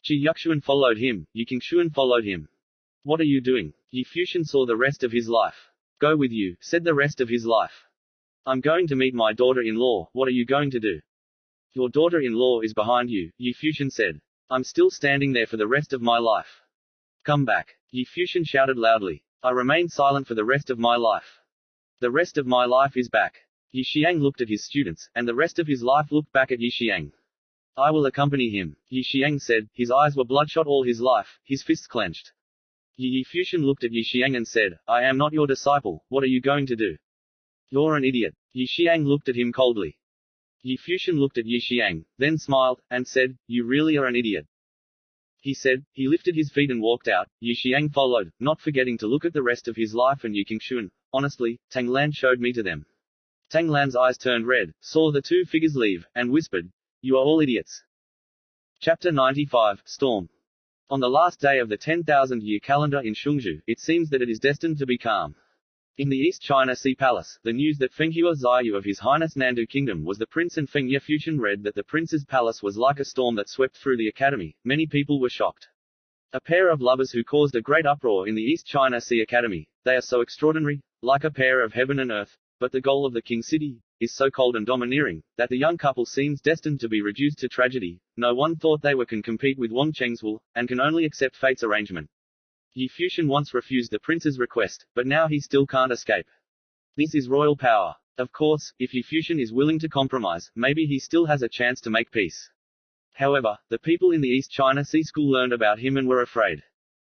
Qi Yuxuan followed him. Yi Qingshuan followed him. What are you doing? Yi Fuxian saw the rest of his life. Go with you, said the rest of his life. I'm going to meet my daughter-in-law. What are you going to do? Your daughter-in-law is behind you, Yi Fuxian said. I'm still standing there for the rest of my life. Come back. Yi Fuxian shouted loudly. I remain silent for the rest of my life. The rest of my life is back. Yi Xiang looked at his students, and the rest of his life looked back at Yi Xiang. I will accompany him, Yi Xiang said. His eyes were bloodshot all his life, his fists clenched. Yi Fuxian looked at Yi Xiang and said, I am not your disciple, what are you going to do? You're an idiot. Yi Xiang looked at him coldly. Yi Fuxian looked at Yi Xiang, then smiled, and said, You really are an idiot. He said. He lifted his feet and walked out. Yi Xiang followed, not forgetting to look at the rest of his life and Yi Qingshuan. Honestly, Tang Lan showed me to them. Tang Lan's eyes turned red, saw the two figures leave, and whispered, You are all idiots. Chapter 95, Storm. On the last day of the 10,000-year calendar in Shungzhou, it seems that it is destined to be calm. In the East China Sea Palace, the news that Fenghua Xiyu of His Highness Nandu Kingdom was the prince and Feng Fuxian read that the prince's palace was like a storm that swept through the academy. Many people were shocked. A pair of lovers who caused a great uproar in the East China Sea Academy. They are so extraordinary, like a pair of heaven and earth, but the goal of the King City is so cold and domineering, that the young couple seems destined to be reduced to tragedy. No one thought they can compete with Wang Cheng's and can only accept fate's arrangement. Yi Fuxian once refused the prince's request, but now he still can't escape. This is royal power. Of course, if Yi Fuxian is willing to compromise, maybe he still has a chance to make peace. However, the people in the East China Sea School learned about him and were afraid.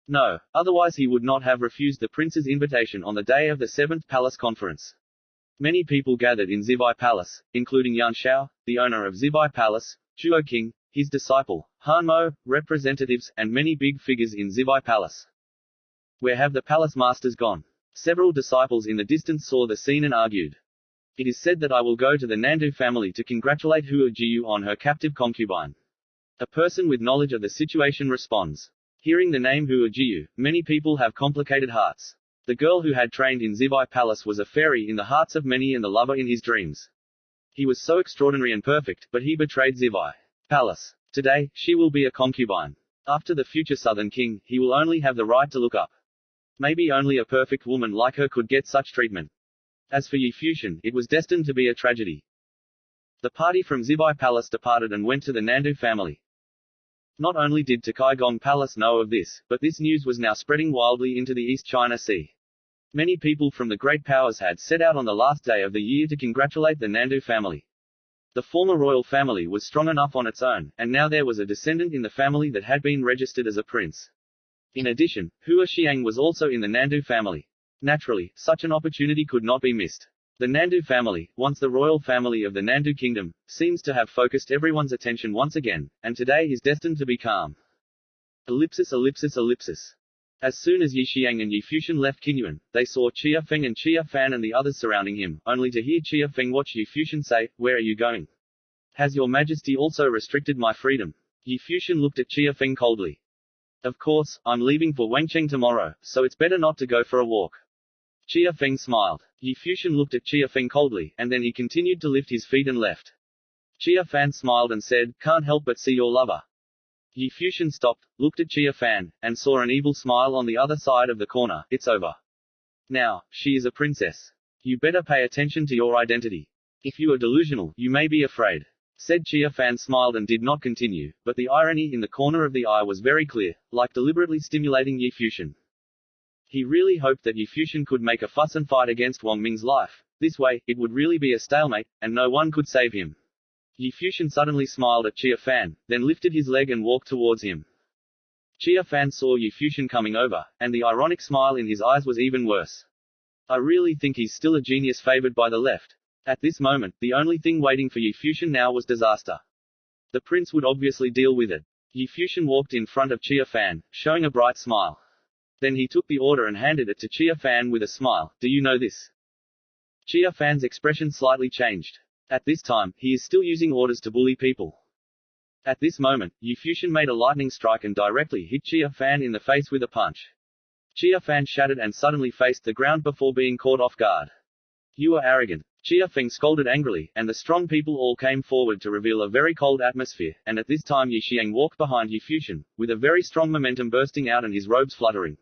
No, otherwise he would not have refused the prince's invitation on the day of the 7th Palace Conference. Many people gathered in Zibai Palace, including Yan Shao, the owner of Zibai Palace, Zhuo King, his disciple, Han Mo, representatives, and many big figures in Zibai Palace. Where have the palace masters gone? Several disciples in the distance saw the scene and argued. It is said that I will go to the Nandu family to congratulate Hua Jiu on her captive concubine. A person with knowledge of the situation responds. Hearing the name Hua Jiu, many people have complicated hearts. The girl who had trained in Zibai Palace was a fairy in the hearts of many and the lover in his dreams. He was so extraordinary and perfect, but he betrayed Zibai Palace. Today, she will be a concubine. After the future Southern King, he will only have the right to look up. Maybe only a perfect woman like her could get such treatment. As for Yi Fuxian, it was destined to be a tragedy. The party from Zibai Palace departed and went to the Nandu family. Not only did Takaigong Palace know of this, but this news was now spreading wildly into the East China Sea. Many people from the great powers had set out on the last day of the year to congratulate the Nandu family. The former royal family was strong enough on its own, and now there was a descendant in the family that had been registered as a prince. In addition, Hua Xiang was also in the Nandu family. Naturally, such an opportunity could not be missed. The Nandu family, once the royal family of the Nandu kingdom, seems to have focused everyone's attention once again, and today is destined to be calm. Ellipsis ellipsis ellipsis. As soon as Yi Xiang and Yi Fuxian left Qinyuan, they saw Chia Feng and Chia Fan and the others surrounding him, only to hear Chia Feng watch Yi Fuxian say, "Where are you going? Has your majesty also restricted my freedom?" Yi Fuxian looked at Chia Feng coldly. "Of course, I'm leaving for Wangcheng tomorrow, so it's better not to go for a walk." Chia Feng smiled. Yi Fuxian looked at Chia Feng coldly, and then he continued to lift his feet and left. Chia Fan smiled and said, "Can't help but see your lover." Yi Fuxian stopped, looked at Chia Fan, and saw an evil smile on the other side of the corner. "It's over. Now, she is a princess. You better pay attention to your identity. If you are delusional, you may be afraid," said Chia Fan smiled and did not continue, but the irony in the corner of the eye was very clear, like deliberately stimulating Yi Fuxian. He really hoped that Yi Fuxian could make a fuss and fight against Wang Ming's life. This way, it would really be a stalemate, and no one could save him. Yi Fuxian suddenly smiled at Chia Fan, then lifted his leg and walked towards him. Chia Fan saw Yi Fuxian coming over, and the ironic smile in his eyes was even worse. "I really think he's still a genius favored by the left." At this moment, the only thing waiting for Yi Fuxian now was disaster. The prince would obviously deal with it. Yi Fuxian walked in front of Chia Fan, showing a bright smile. Then he took the order and handed it to Chia Fan with a smile. "Do you know this?" Chia Fan's expression slightly changed. At this time, he is still using orders to bully people. At this moment, Yi Fuxian made a lightning strike and directly hit Chia Fan in the face with a punch. Chia Fan shattered and suddenly faced the ground before being caught off guard. "You are arrogant." Chia Feng scolded angrily, and the strong people all came forward to reveal a very cold atmosphere, and at this time Yi Xiang walked behind Yi Fuxian, with a very strong momentum bursting out and his robes fluttering.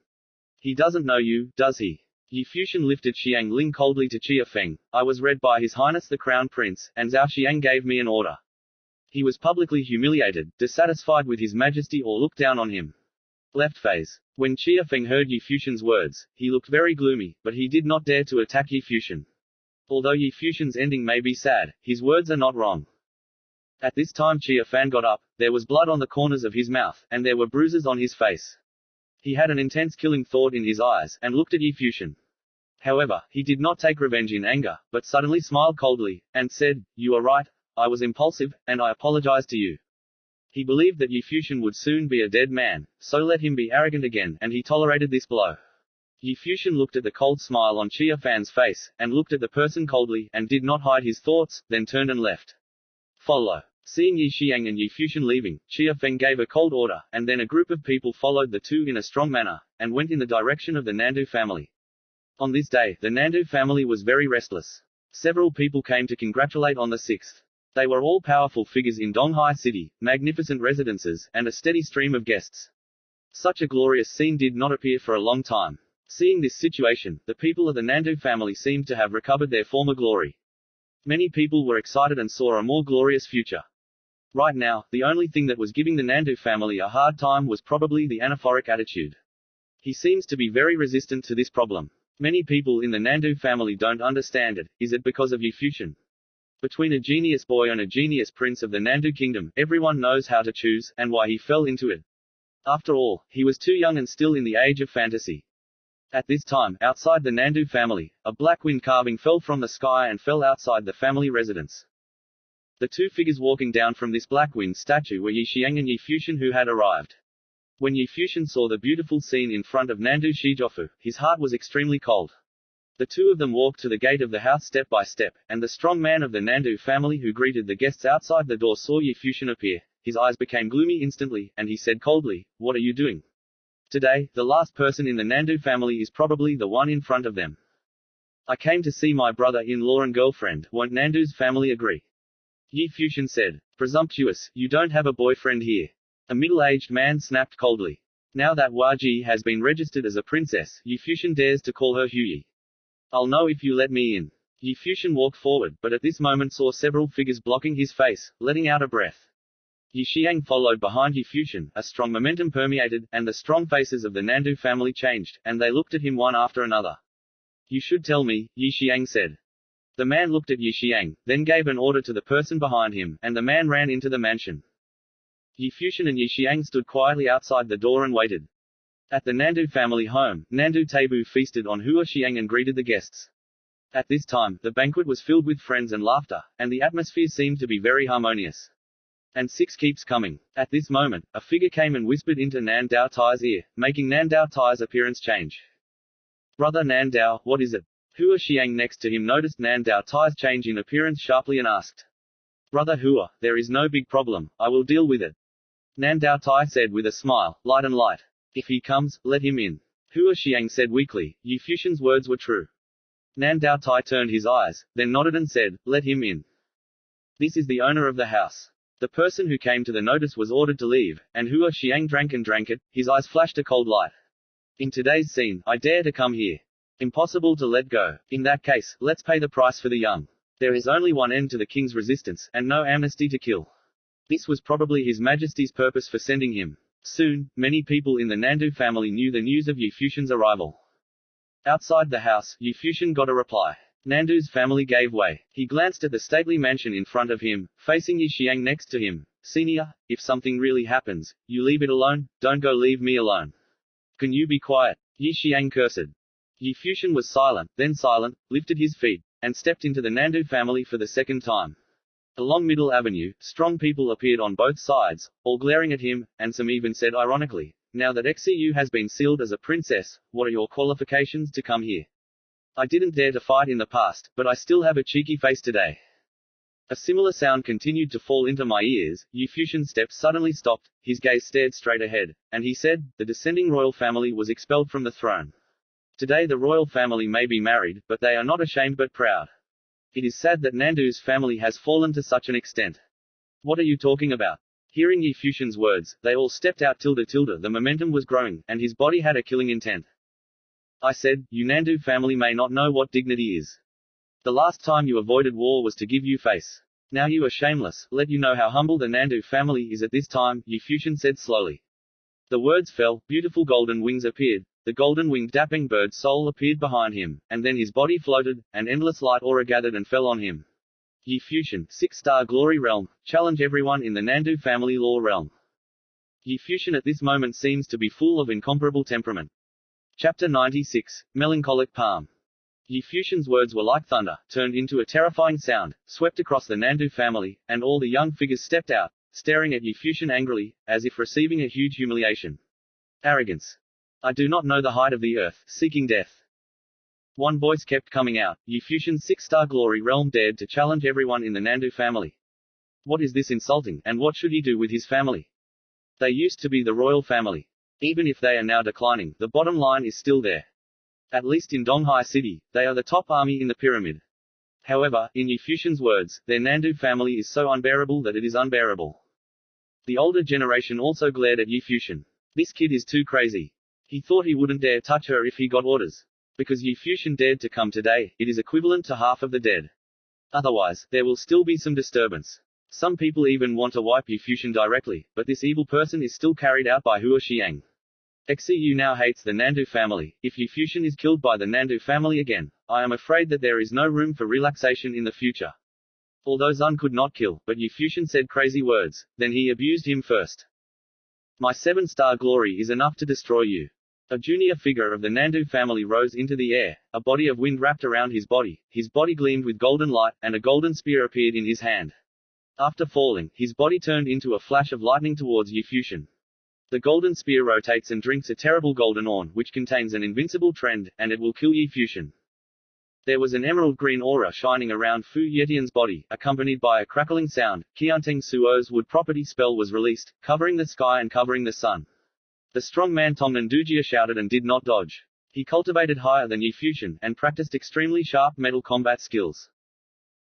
"He doesn't know you, does he?" Yi Fuxian lifted Xiang Ling coldly to Chia Feng. "I was read by His Highness the Crown Prince, and Zhao Xiang gave me an order." He was publicly humiliated, dissatisfied with His Majesty or looked down on him. Left phase. When Chia Feng heard Yi Fuxian's words, he looked very gloomy, but he did not dare to attack Yi Fuxian. Although Yi Fuxian's ending may be sad, his words are not wrong. At this time Chia Fan got up, there was blood on the corners of his mouth, and there were bruises on his face. He had an intense killing thought in his eyes, and looked at Yi Fuxian. However, he did not take revenge in anger, but suddenly smiled coldly, and said, "You are right, I was impulsive, and I apologize to you." He believed that Yi Fuxian would soon be a dead man, so let him be arrogant again, and he tolerated this blow. Yi Fuxian looked at the cold smile on Chia Fan's face, and looked at the person coldly, and did not hide his thoughts, then turned and left. Follow. Seeing Yi Xiang and Yi Fuxian leaving, Chia Feng gave a cold order, and then a group of people followed the two in a strong manner, and went in the direction of the Nandu family. On this day, the Nandu family was very restless. Several people came to congratulate on the 6th. They were all powerful figures in Donghai City, magnificent residences, and a steady stream of guests. Such a glorious scene did not appear for a long time. Seeing this situation, the people of the Nandu family seemed to have recovered their former glory. Many people were excited and saw a more glorious future. Right now, the only thing that was giving the Nandu family a hard time was probably the anaphoric attitude. He seems to be very resistant to this problem. Many people in the Nandu family don't understand it. Is it because of Yi Fuxian? Between a genius boy and a genius prince of the Nandu kingdom, everyone knows how to choose, and why he fell into it. After all, he was too young and still in the age of fantasy. At this time, outside the Nandu family, a black wind carving fell from the sky and fell outside the family residence. The two figures walking down from this black wind statue were Yi Xiang and Yi Fuxian, who had arrived. When Yi Fuxian saw the beautiful scene in front of Nandu Shijofu, his heart was extremely cold. The two of them walked to the gate of the house step by step, and the strong man of the Nandu family who greeted the guests outside the door saw Yi Fuxian appear. His eyes became gloomy instantly, and he said coldly, "What are you doing?" Today, the last person in the Nandu family is probably the one in front of them. "I came to see my brother-in-law and girlfriend. Won't Nandu's family agree?" Yi Fuxian said. "Presumptuous, you don't have a boyfriend here." A middle-aged man snapped coldly. Now that Hua Ji has been registered as a princess, Yi Fuxian dares to call her Huyi. "I'll know if you let me in." Yi Fuxian walked forward, but at this moment saw several figures blocking his face, letting out a breath. Yi Xiang followed behind Yi Fuxian, a strong momentum permeated, and the strong faces of the Nandu family changed, and they looked at him one after another. "You should tell me," Yi Xiang said. The man looked at Yi Xiang, then gave an order to the person behind him, and the man ran into the mansion. Yi Fuxian and Yi Xiang stood quietly outside the door and waited. At the Nandu family home, Nandu Taibu feasted on Hua Xiang and greeted the guests. At this time, the banquet was filled with friends and laughter, and the atmosphere seemed to be very harmonious. And 6 keeps coming. At this moment, a figure came and whispered into Nan Dao Tai's ear, making Nan Dao Tai's appearance change. Brother Nan Dao, what is it? Hua Xiang next to him noticed Nan Dao Tai's change in appearance sharply and asked. Brother Hua, there is no big problem, I will deal with it. Nan Dao Tai said with a smile, light and light. If he comes, let him in. Hua Xiang said weakly. Yu Fuxian's words were true. Nan Dao Tai turned his eyes, then nodded and said, let him in. This is the owner of the house. The person who came to the notice was ordered to leave, and Hua Xiang drank and drank it, his eyes flashed a cold light. In today's scene, I dare to come here. Impossible to let go. In that case, let's pay the price for the young. There is only one end to the king's resistance, and no amnesty to kill. This was probably His Majesty's purpose for sending him. Soon, many people in the Nandu family knew the news of Yu Fuxian's arrival. Outside the house, Yu Fuxian got a reply. Nandu's family gave way. He glanced at the stately mansion in front of him, facing Yu Xiang next to him. Senior, if something really happens, you leave it alone, don't go leave me alone. Can you be quiet? Yu Xiang cursed. Yu Fuxian was silent, then silent, lifted his feet, and stepped into the Nandu family for the second time. Along Middle Avenue, strong people appeared on both sides, all glaring at him, and some even said ironically, now that XCU has been sealed as a princess, what are your qualifications to come here? I didn't dare to fight in the past, but I still have a cheeky face today. A similar sound continued to fall into my ears. Yu Fuxian's steps suddenly stopped, his gaze stared straight ahead, and he said, the descending royal family was expelled from the throne. Today the royal family may be married, but they are not ashamed but proud. It is sad that Nandu's family has fallen to such an extent. What are you talking about? Hearing Yu Fuxian's words, they all stepped out. The momentum was growing, and his body had a killing intent. I said, you Nandu family may not know what dignity is. The last time you avoided war was to give you face. Now you are shameless, let you know how humble the Nandu family is at this time, Yu Fuxian said slowly. The words fell, beautiful golden wings appeared, the golden-winged dapping bird's soul appeared behind him, and then his body floated, an endless light aura gathered and fell on him. Yu Fuxian, 6-star glory realm, challenge everyone in the Nandu family law realm. Yu Fuxian at this moment seems to be full of incomparable temperament. Chapter 96, Melancholic Palm. Yu Fuxian's words were like thunder, turned into a terrifying sound, swept across the Nandu family, and all the young figures stepped out, staring at Yu Fuxian angrily, as if receiving a huge humiliation. Arrogance. I do not know the height of the earth, seeking death. One voice kept coming out. Yu Fuxian's 6-star glory realm dared to challenge everyone in the Nandu family. What is this insulting, and what should he do with his family? They used to be the royal family. Even if they are now declining, the bottom line is still there. At least in Donghai City, they are the top army in the pyramid. However, in Yu Fuxian's words, their Nandu family is so unbearable that it is unbearable. The older generation also glared at Yu Fuxian. This kid is too crazy. He thought he wouldn't dare touch her if he got orders. Because Yu Fuxian dared to come today, it is equivalent to half of the dead. Otherwise, there will still be some disturbance. Some people even want to wipe Yu Fuxian directly, but this evil person is still carried out by Hua Xiang. XCU now hates the Nandu family. If Yu Fuxian is killed by the Nandu family again, I am afraid that there is no room for relaxation in the future. Although Zun could not kill, but Yu Fuxian said crazy words, then he abused him first. My 7-star glory is enough to destroy you. A junior figure of the Nandu family rose into the air, a body of wind wrapped around his body gleamed with golden light, and a golden spear appeared in his hand. After falling, his body turned into a flash of lightning towards Yu Fuxian. The golden spear rotates and drinks a terrible golden orn which contains an invincible trend, and it will kill Yu Fuxian. There was an emerald green aura shining around Fu Yetian's body, accompanied by a crackling sound. Qianteng Suo's wood property spell was released, covering the sky and covering the sun. The strong man Tongnan Dujia shouted and did not dodge. He cultivated higher than Yu Fuxian, and practiced extremely sharp metal combat skills.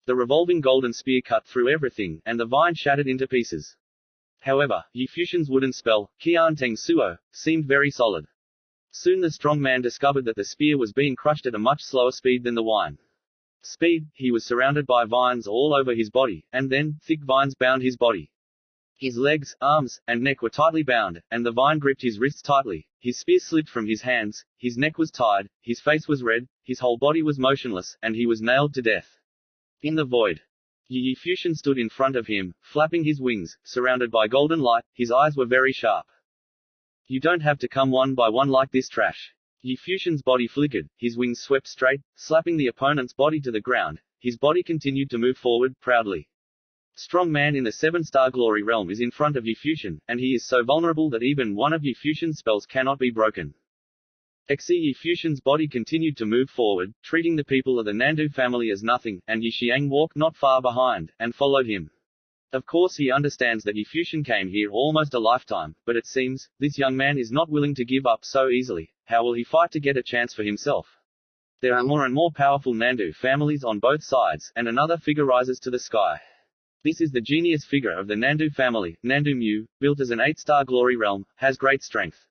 The revolving golden spear cut through everything, and the vine shattered into pieces. However, Yu Fuxian's wooden spell, Qianteng Suo, seemed very solid. Soon the strong man discovered that the spear was being crushed at a much slower speed than the vine. He was surrounded by vines all over his body, and then, thick vines bound his body. His legs, arms, and neck were tightly bound, and the vine gripped his wrists tightly. His spear slipped from his hands, his neck was tied, his face was red, his whole body was motionless, and he was nailed to death. In the void, Yu Fuxian stood in front of him, flapping his wings, surrounded by golden light. His eyes were very sharp. You don't have to come one by one like this trash. Yu Fuxian's body flickered, his wings swept straight, slapping the opponent's body to the ground. His body continued to move forward, proudly. Strong man in the 7-star glory realm is in front of Yi Fuxian, and he is so vulnerable that even one of Yi Fuxian's spells cannot be broken. Yi Fuxian's body continued to move forward, treating the people of the Nandu family as nothing, and Yi Xiang walked not far behind, and followed him. Of course he understands that Yi Fuxian came here almost a lifetime, but it seems, this young man is not willing to give up so easily. How will he fight to get a chance for himself? There are more and more powerful Nandu families on both sides, and another figure rises to the sky. This is the genius figure of the Nandu family, Nandu Mu, built as an 8-star glory realm, has great strength.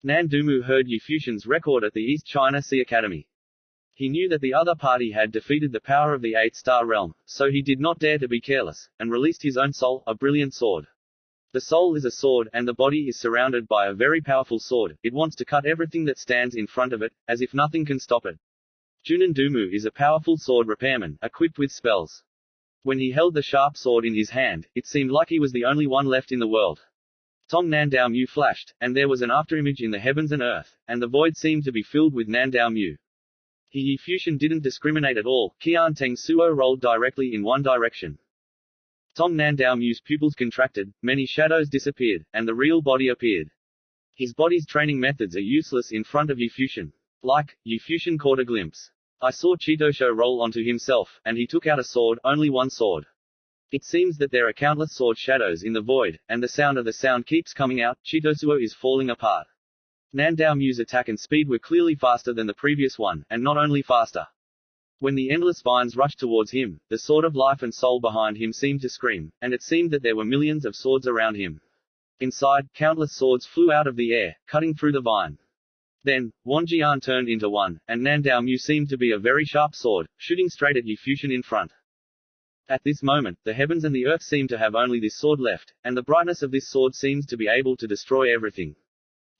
Nandu Mu heard Yi Fuxian's record at the East China Sea Academy. He knew that the other party had defeated the power of the 8-star realm, so he did not dare to be careless, and released his own soul, a brilliant sword. The soul is a sword, and the body is surrounded by a very powerful sword. It wants to cut everything that stands in front of it, as if nothing can stop it. Junan Dumu is a powerful sword repairman, equipped with spells. When he held the sharp sword in his hand, it seemed like he was the only one left in the world. Tong Nandao Mu flashed, and there was an afterimage in the heavens and earth, and the void seemed to be filled with Nandao Mu. Yi Fuxian didn't discriminate at all. Qian Teng Suo rolled directly in one direction. Tong Nandao Mu's pupils contracted, many shadows disappeared, and the real body appeared. His body's training methods are useless in front of Yi Fuxian. Yi Fuxian caught a glimpse. I saw Chitosho roll onto himself, and he took out a sword, only one sword. It seems that there are countless sword shadows in the void, and the sound of the sound keeps coming out. Chitosuo is falling apart. Nandao Mu's attack and speed were clearly faster than the previous one, and not only faster. When the endless vines rushed towards him, the sword of life and soul behind him seemed to scream, and it seemed that there were millions of swords around him. Inside, countless swords flew out of the air, cutting through the vine. Then, Wanjian turned into one, and Nandao Mu seemed to be a very sharp sword, shooting straight at Yi Fuxian in front. At this moment, the heavens and the earth seem to have only this sword left, and the brightness of this sword seems to be able to destroy everything.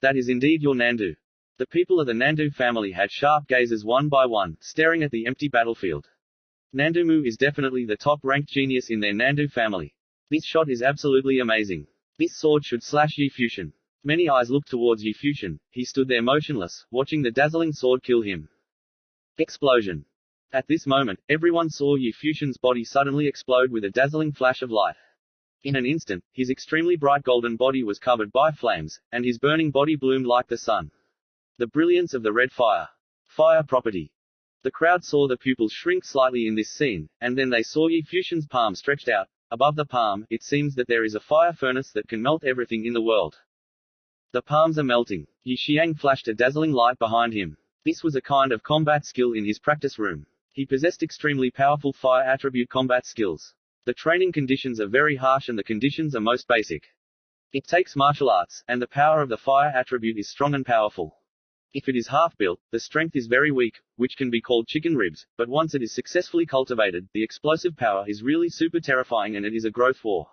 That is indeed your Nandu. The people of the Nandu family had sharp gazes one by one, staring at the empty battlefield. Nandumu is definitely the top-ranked genius in their Nandu family. This shot is absolutely amazing. This sword should slash Yi Fuxian. Many eyes looked towards Yi Fuxian. He stood there motionless, watching the dazzling sword kill him. Explosion. At this moment, everyone saw Yi Fuxian's body suddenly explode with a dazzling flash of light. In an instant, his extremely bright golden body was covered by flames, and his burning body bloomed like the sun. The brilliance of the red fire. Fire property. The crowd saw the pupils shrink slightly in this scene, and then they saw Yi Fuxian's palm stretched out. Above the palm, it seems that there is a fire furnace that can melt everything in the world. The palms are melting. Yi Xiang flashed a dazzling light behind him. This was a kind of combat skill in his practice room. He possessed extremely powerful fire attribute combat skills. The training conditions are very harsh and the conditions are most basic. It takes martial arts, and the power of the fire attribute is strong and powerful. If it is half-built, the strength is very weak, which can be called chicken ribs, but once it is successfully cultivated, the explosive power is really super terrifying and it is a growth war.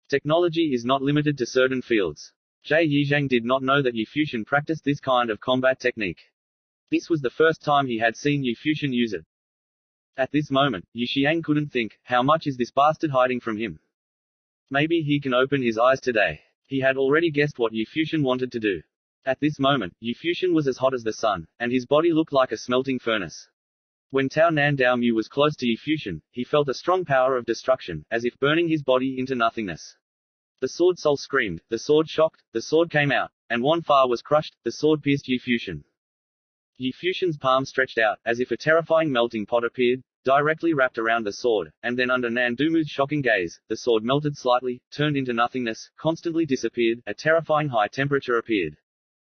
Technology is not limited to certain fields. Jie Yizhang did not know that Yi Fuxian practiced this kind of combat technique. This was the first time he had seen Yi Fuxian use it. At this moment, Yi Xiang couldn't think, how much is this bastard hiding from him? Maybe he can open his eyes today. He had already guessed what Yi Fuxian wanted to do. At this moment, Yi Fuxian was as hot as the sun, and his body looked like a smelting furnace. When Tao Nandao Mu was close to Yi Fuxian, he felt a strong power of destruction, as if burning his body into nothingness. The sword soul screamed, the sword shocked, the sword came out, and Wan Fa was crushed, the sword pierced Yi Fuxian. Yi Fuxian's palm stretched out, as if a terrifying melting pot appeared, directly wrapped around the sword, and then under Nandumu's shocking gaze, the sword melted slightly, turned into nothingness, constantly disappeared, a terrifying high temperature appeared.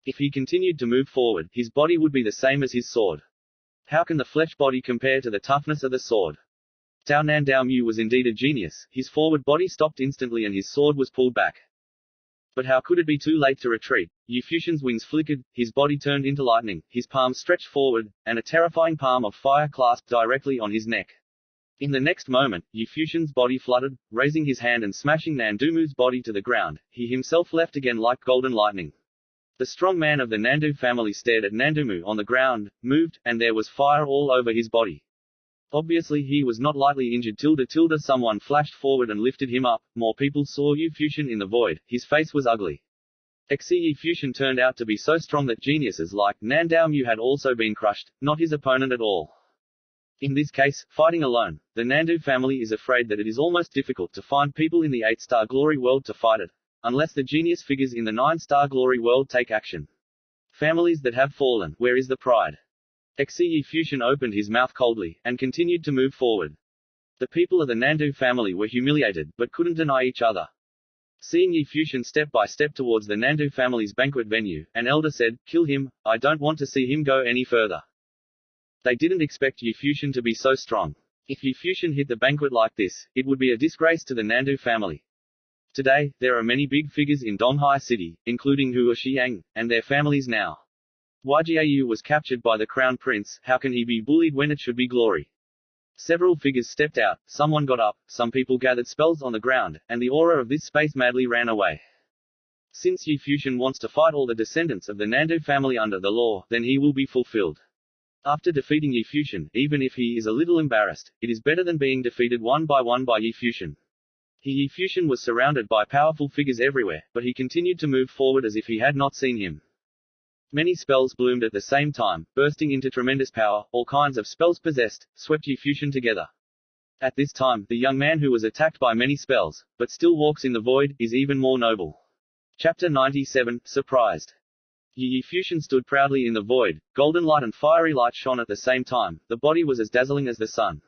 If he continued to move forward, his body would be the same as his sword. How can the flesh body compare to the toughness of the sword? Tao Nandao Mu was indeed a genius. His forward body stopped instantly and his sword was pulled back. But how could it be too late to retreat? Yi Fuxian's wings flickered, his body turned into lightning, his palms stretched forward, and a terrifying palm of fire clasped directly on his neck. In the next moment, Yi Fuxian's body flooded, raising his hand and smashing Nandumu's body to the ground. He himself left again like golden lightning. The strong man of the Nandu family stared at Nandumu on the ground, moved, and there was fire all over his body. Obviously he was not lightly injured. Someone flashed forward and lifted him up. More people saw Yi Fuxian in the void. His face was ugly. Yi Fuxian turned out to be so strong that geniuses like Nandao Mu had also been crushed, not his opponent at all. In this case, fighting alone, the Nandu family is afraid that it is almost difficult to find people in the 8-star glory world to fight it, unless the genius figures in the 9-star glory world take action. Families that have fallen, where is the pride? Xi Fusion opened his mouth coldly, and continued to move forward. The people of the Nandu family were humiliated, but couldn't deny each other. Seeing Yi Fusion step by step towards the Nandu family's banquet venue, an elder said, "Kill him, I don't want to see him go any further." They didn't expect Yi Fusion to be so strong. If Yi Fusion hit the banquet like this, it would be a disgrace to the Nandu family. Today, there are many big figures in Donghai City, including Hua Xiang, and their families now. Yjiu was captured by the crown prince, how can he be bullied when it should be glory? Several figures stepped out, someone got up, some people gathered spells on the ground, and the aura of this space madly ran away. Since Yi Fusion wants to fight all the descendants of the Nandu family under the law, then he will be fulfilled. After defeating Yi Fusion, even if he is a little embarrassed, it is better than being defeated one by Yi Fusion. Yi Fusion was surrounded by powerful figures everywhere, but he continued to move forward as if he had not seen him. Many spells bloomed at the same time, bursting into tremendous power. All kinds of spells possessed, swept Yi Fusion together. At this time, the young man who was attacked by many spells, but still walks in the void, is even more noble. Chapter 97, Surprised. Yi Fusion stood proudly in the void. Golden light and fiery light shone at the same time. The body was as dazzling as the sun.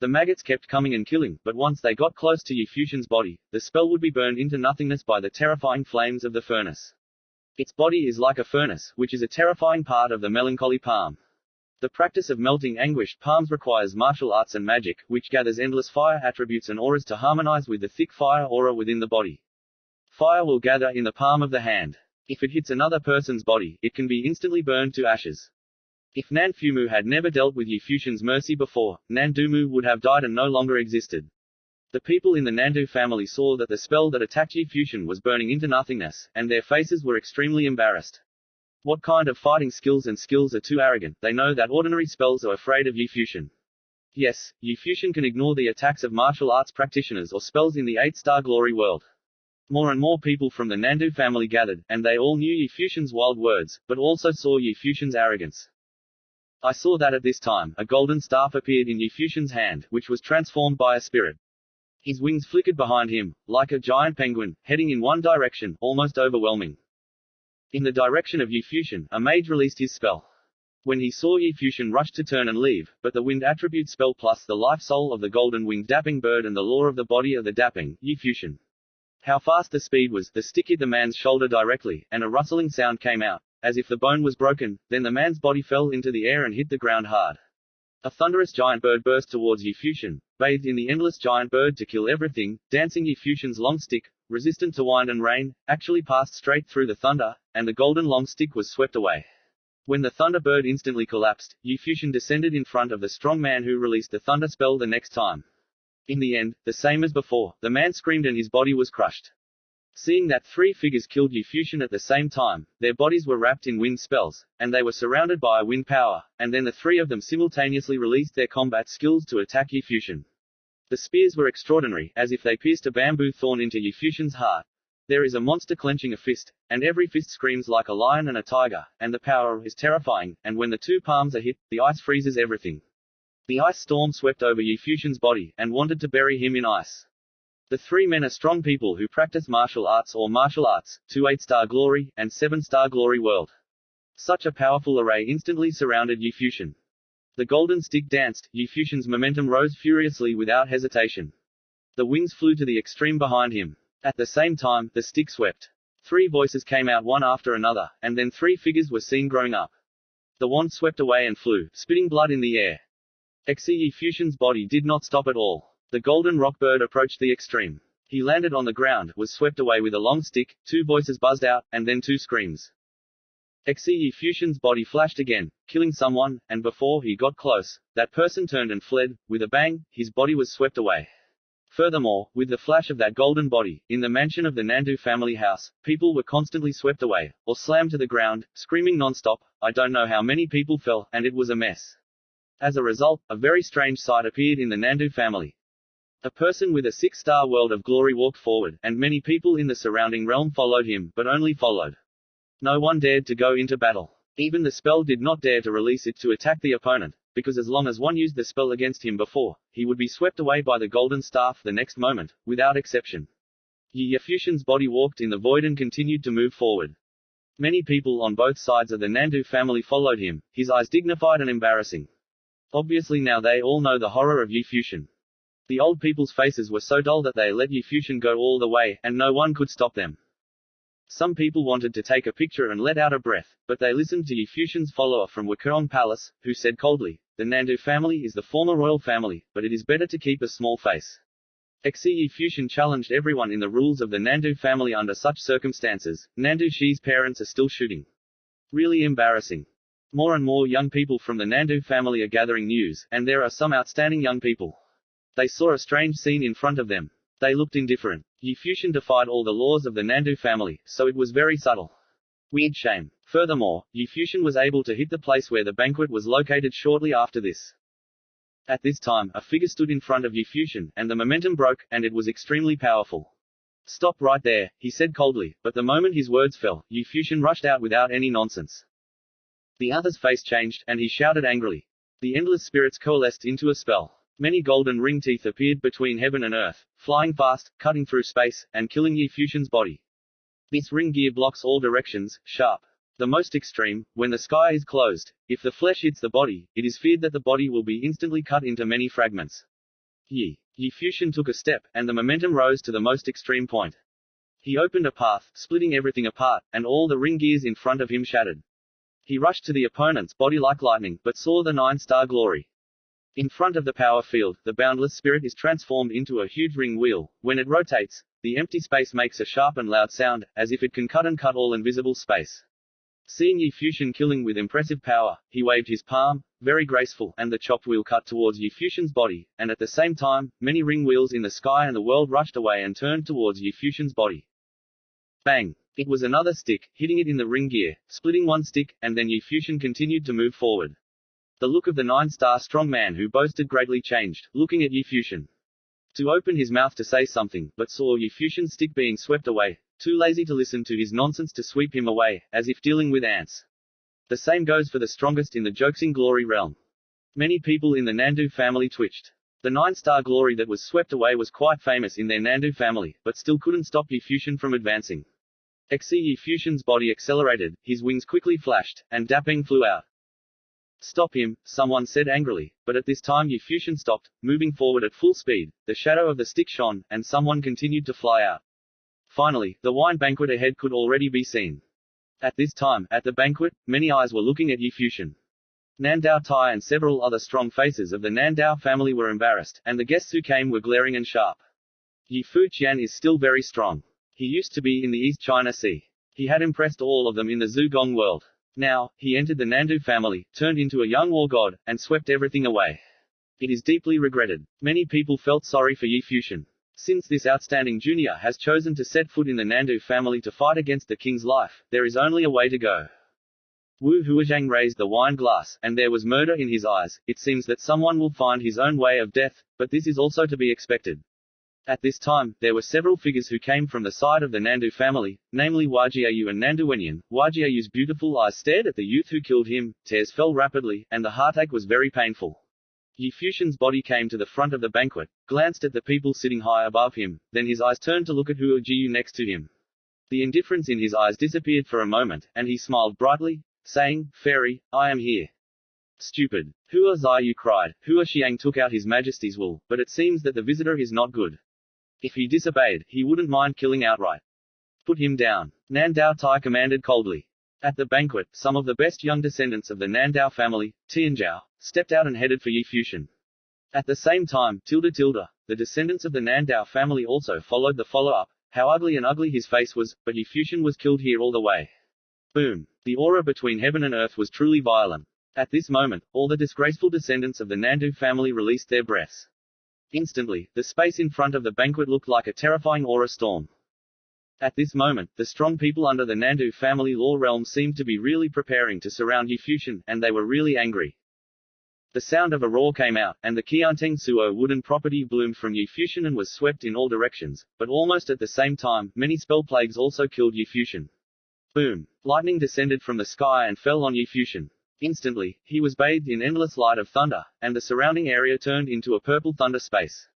The maggots kept coming and killing, but once they got close to Yi Fusion's body, the spell would be burned into nothingness by the terrifying flames of the furnace. Its body is like a furnace, which is a terrifying part of the melancholy palm. The practice of melting anguished palms requires martial arts and magic, which gathers endless fire attributes and auras to harmonize with the thick fire aura within the body. Fire will gather in the palm of the hand. If it hits another person's body, it can be instantly burned to ashes. If Nanfumu had never dealt with Yi Fusion's mercy before, Nandumu would have died and no longer existed. The people in the Nandu family saw that the spell that attacked Yi Fusion was burning into nothingness, and their faces were extremely embarrassed. What kind of fighting skills are too arrogant? They know that ordinary spells are afraid of Yi Fusion. Yes, Yi Fusion can ignore the attacks of martial arts practitioners or spells in the 8-star glory world. More and more people from the Nandu family gathered, and they all knew Yi Fusion's wild words, but also saw Yi Fusion's arrogance. I saw that at this time, a golden staff appeared in Yi Fusion's hand, which was transformed by a spirit. His wings flickered behind him, like a giant penguin, heading in one direction, almost overwhelming. In the direction of Yi Fusion, a mage released his spell. When he saw Yi Fusion rush to turn and leave, but the wind attribute spell plus the life soul of the golden-winged dapping bird and the lore of the body of the dapping, Yi Fusion. How fast the speed was, the stick hit the man's shoulder directly, and a rustling sound came out, as if the bone was broken, then the man's body fell into the air and hit the ground hard. A thunderous giant bird burst towards Yi Fusion, bathed in the endless giant bird to kill everything. Dancing Yi Fusion's long stick, resistant to wind and rain, actually passed straight through the thunder, and the golden long stick was swept away. When the thunder bird instantly collapsed, Yi Fusion descended in front of the strong man who released the thunder spell the next time. In the end, the same as before, the man screamed and his body was crushed. Seeing that 3 figures killed Yi Fusion at the same time, their bodies were wrapped in wind spells, and they were surrounded by a wind power, and then the 3 of them simultaneously released their combat skills to attack Yi Fusion. The spears were extraordinary, as if they pierced a bamboo thorn into Yi Fusion's heart. There is a monster clenching a fist, and every fist screams like a lion and a tiger, and the power is terrifying, and when the 2 palms are hit, the ice freezes everything. The ice storm swept over Yi Fusion's body, and wanted to bury him in ice. The 3 men are strong people who practice martial arts, 2 8-star glory, and 7-star glory world. Such a powerful array instantly surrounded Yi Fusion. The golden stick danced, Yi Fusion's momentum rose furiously without hesitation. The wings flew to the extreme behind him. At the same time, the stick swept. 3 voices came out one after another, and then 3 figures were seen growing up. The wand swept away and flew, spitting blood in the air. Yi Fusion's body did not stop at all. The golden rock bird approached the extreme. He landed on the ground, was swept away with a long stick, 2 voices buzzed out, and then 2 screams. Yi Fusion's body flashed again, killing someone, and before he got close, that person turned and fled. With a bang, his body was swept away. Furthermore, with the flash of that golden body, in the mansion of the Nandu family house, people were constantly swept away, or slammed to the ground, screaming non-stop. I don't know how many people fell, and it was a mess. As a result, a very strange sight appeared in the Nandu family. A person with a 6-star world of glory walked forward, and many people in the surrounding realm followed him, but only followed. No one dared to go into battle. Even the spell did not dare to release it to attack the opponent, because as long as one used the spell against him before, he would be swept away by the golden staff the next moment, without exception. Yi Yifushin's body walked in the void and continued to move forward. Many people on both sides of the Nandu family followed him, his eyes dignified and embarrassing. Obviously now they all know the horror of Yi Fushin. The old people's faces were so dull that they let Yi Fushin go all the way, and no one could stop them. Some people wanted to take a picture and let out a breath, but they listened to Yi Fushin's follower from Wukong Palace, who said coldly, "The Nandu family is the former royal family, but it is better to keep a small face." Yi Fushin challenged everyone in the rules of the Nandu family under such circumstances. Nandu Shi's parents are still shooting. Really embarrassing. More and more young people from the Nandu family are gathering news, and there are some outstanding young people. They saw a strange scene in front of them. They looked indifferent. Yi Fushin defied all the laws of the Nandu family, so it was very subtle. Weird shame. Furthermore, Yi Fushin was able to hit the place where the banquet was located shortly after this. At this time, a figure stood in front of Yi Fushin, and the momentum broke, and it was extremely powerful. "Stop right there," he said coldly, but the moment his words fell, Yi Fushin rushed out without any nonsense. The other's face changed, and he shouted angrily. The endless spirits coalesced into a spell. Many golden ring teeth appeared between heaven and earth, flying fast, cutting through space, and killing Yi Fushin's body. This ring gear blocks all directions, sharp. The most extreme, when the sky is closed, if the flesh hits the body, it is feared that the body will be instantly cut into many fragments. Yi Fushin took a step, and the momentum rose to the most extreme point. He opened a path, splitting everything apart, and all the ring gears in front of him shattered. He rushed to the opponent's body like lightning, but saw the 9-star glory. In front of the power field, the boundless spirit is transformed into a huge ring wheel. When it rotates, the empty space makes a sharp and loud sound, as if it can cut all invisible space. Seeing Yi Fushin killing with impressive power, he waved his palm, very graceful, and the chopped wheel cut towards Yi Fushin's body, and at the same time, many ring wheels in the sky and the world rushed away and turned towards Yi Fushin's body. Bang! It was another stick, hitting it in the ring gear, splitting one stick, and then Yi Fushin continued to move forward. The look of the 9-star strong man who boasted greatly changed, looking at Yi Fushin. To open his mouth to say something, but saw Yi Fushin's stick being swept away, too lazy to listen to his nonsense to sweep him away, as if dealing with ants. The same goes for the strongest in the Joxing glory realm. Many people in the Nandu family twitched. The 9-star glory that was swept away was quite famous in their Nandu family, but still couldn't stop Yi Fushin from advancing. Yi Fushin's body accelerated, his wings quickly flashed, and Dapeng flew out. "Stop him," someone said angrily, but at this time Yi Fushin stopped, moving forward at full speed. The shadow of the stick shone, and someone continued to fly out. Finally, the wine banquet ahead could already be seen. At this time, at the banquet, many eyes were looking at Yi Fushin. Nandao Tai and several other strong faces of the Nandao family were embarrassed, and the guests who came were glaring and sharp. Yi Fuqian is still very strong. He used to be in the East China Sea. He had impressed all of them in the Zugong world. Now, he entered the Nandu family, turned into a young war god, and swept everything away. It is deeply regretted. Many people felt sorry for Yi Fushin. Since this outstanding junior has chosen to set foot in the Nandu family to fight against the king's life, there is only a way to go. Wu Huazhang raised the wine glass, and there was murder in his eyes. It seems that someone will find his own way of death, but this is also to be expected. At this time, there were several figures who came from the side of the Nandu family, namely Wajiayu and Nandu Wenyan. Wajiayu's beautiful eyes stared at the youth who killed him, tears fell rapidly, and the heartache was very painful. Yi Fushin's body came to the front of the banquet, glanced at the people sitting high above him, then his eyes turned to look at Hua Jiu next to him. The indifference in his eyes disappeared for a moment, and he smiled brightly, saying, "Fairy, I am here." "Stupid." Hua Ziyu cried. Hua Xiang took out his majesty's will, but it seems that the visitor is not good. If he disobeyed, he wouldn't mind killing outright. "Put him down," Nandao Tai commanded coldly. At the banquet, some of the best young descendants of the Nandao family, Tianzhao, stepped out and headed for Yi Fushin. At the same time, the descendants of the Nandao family also followed the follow-up. How ugly and ugly his face was, but Yi Fushin was killed here all the way. Boom. The aura between heaven and earth was truly violent. At this moment, all the disgraceful descendants of the Nandu family released their breaths. Instantly, the space in front of the banquet looked like a terrifying aura storm. At this moment, the strong people under the Nandu family law realm seemed to be really preparing to surround Yi Fushin, and they were really angry. The sound of a roar came out, and the Qianteng Suo wooden property bloomed from Yi Fushin and was swept in all directions, but almost at the same time, many spell plagues also killed Yi Fushin. Boom! Lightning descended from the sky and fell on Yi Fushin. Instantly, he was bathed in endless light of thunder, and the surrounding area turned into a purple thunder space.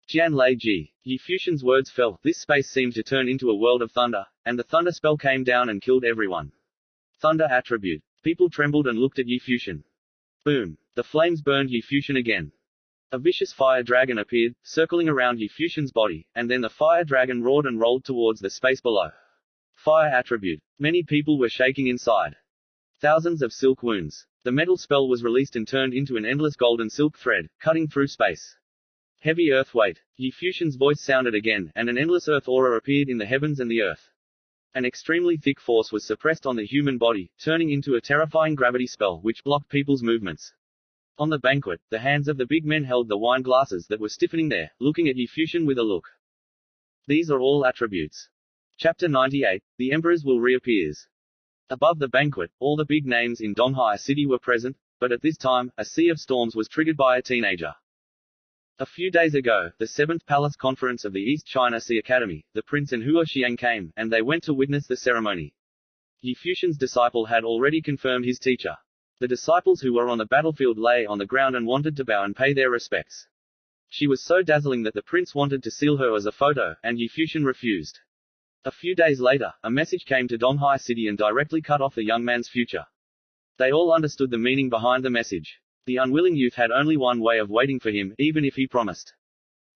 Jian Lei Ji. Yi Fuxian's words fell. This space seemed to turn into a world of thunder, and the thunder spell came down and killed everyone. Thunder attribute. People trembled and looked at Yi Fuxian. Boom. The flames burned Yi Fuxian again. A vicious fire dragon appeared, circling around Yi Fuxian's body, and then the fire dragon roared and rolled towards the space below. Fire attribute. Many people were shaking inside. Thousands of silk wounds. The metal spell was released and turned into an endless golden silk thread, cutting through space. Heavy earth weight. Yi Fuxian's voice sounded again, and an endless earth aura appeared in the heavens and the earth. An extremely thick force was suppressed on the human body, turning into a terrifying gravity spell which blocked people's movements. On the banquet, the hands of the big men held the wine glasses that were stiffening there, looking at Yi Fuxian with a look. These are all attributes. Chapter 98. The Emperors will reappears. Above the banquet, all the big names in Donghai City were present, but at this time, a sea of storms was triggered by a teenager. A few days ago, the 7th Palace Conference of the East China Sea Academy, the prince and Hua Xiang came, and they went to witness the ceremony. Yi Fuxian's disciple had already confirmed his teacher. The disciples who were on the battlefield lay on the ground and wanted to bow and pay their respects. She was so dazzling that the prince wanted to seal her as a photo, and Yi Fuxian refused. A few days later, a message came to Donghai City and directly cut off the young man's future. They all understood the meaning behind the message. The unwilling youth had only one way of waiting for him, even if he promised.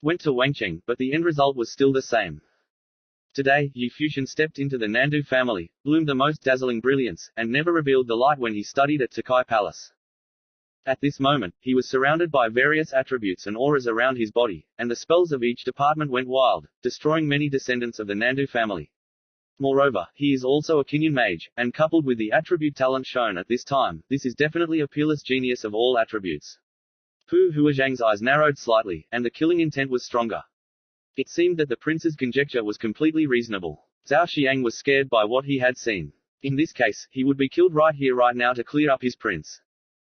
Went to Wangcheng, but the end result was still the same. Today, Yi Fuxian stepped into the Nandu family, bloomed the most dazzling brilliance, and never revealed the light when he studied at Takai Palace. At this moment, he was surrounded by various attributes and auras around his body, and the spells of each department went wild, destroying many descendants of the Nandu family. Moreover, he is also a Kinyan mage, and coupled with the attribute talent shown at this time, this is definitely a peerless genius of all attributes. Pu Huazhang's eyes narrowed slightly, and the killing intent was stronger. It seemed that the prince's conjecture was completely reasonable. Zhao Xiang was scared by what he had seen. In this case, he would be killed right here right now to clear up his prince.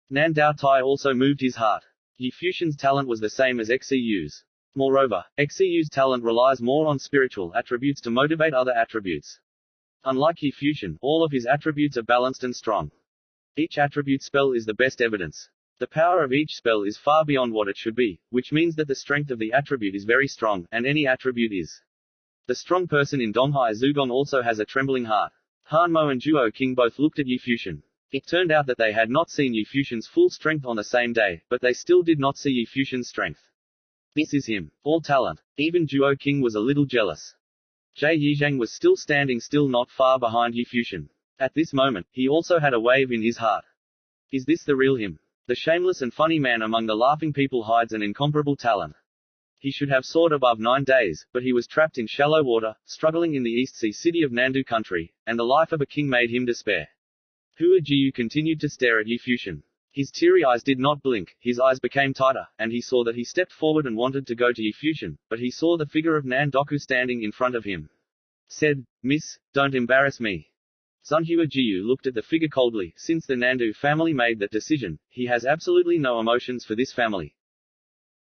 Nan Dao Tai also moved his heart. Yi Fuxian's talent was the same as Xu's. Moreover, Xu's talent relies more on spiritual attributes to motivate other attributes. Unlike Yi Fuxian, all of his attributes are balanced and strong. Each attribute spell is the best evidence. The power of each spell is far beyond what it should be, which means that the strength of the attribute is very strong, and any attribute is. The strong person in Donghai Zugong also has a trembling heart. Han Mo and Zhuo King both looked at Yi Fuxian. It turned out that they had not seen Yi Fuxian's full strength on the same day, but they still did not see Yi Fuxian's strength. This is him. All talent. Even Zhuo King was a little jealous. Jie Yizhang was still standing still not far behind Yi Fuxian. At this moment, he also had a wave in his heart. Is this the real him? The shameless and funny man among the laughing people hides an incomparable talent. He should have soared above 9 days, but he was trapped in shallow water, struggling in the East Sea city of Nandu country, and the life of a king made him despair. Hua Jiu continued to stare at Yi Fuxian. His teary eyes did not blink, his eyes became tighter, and he saw that he stepped forward and wanted to go to Yi Fuxian, but he saw the figure of Nan Doku standing in front of him. Said, "Miss, don't embarrass me." Zunhua Jiu looked at the figure coldly. Since the Nandu family made that decision, he has absolutely no emotions for this family.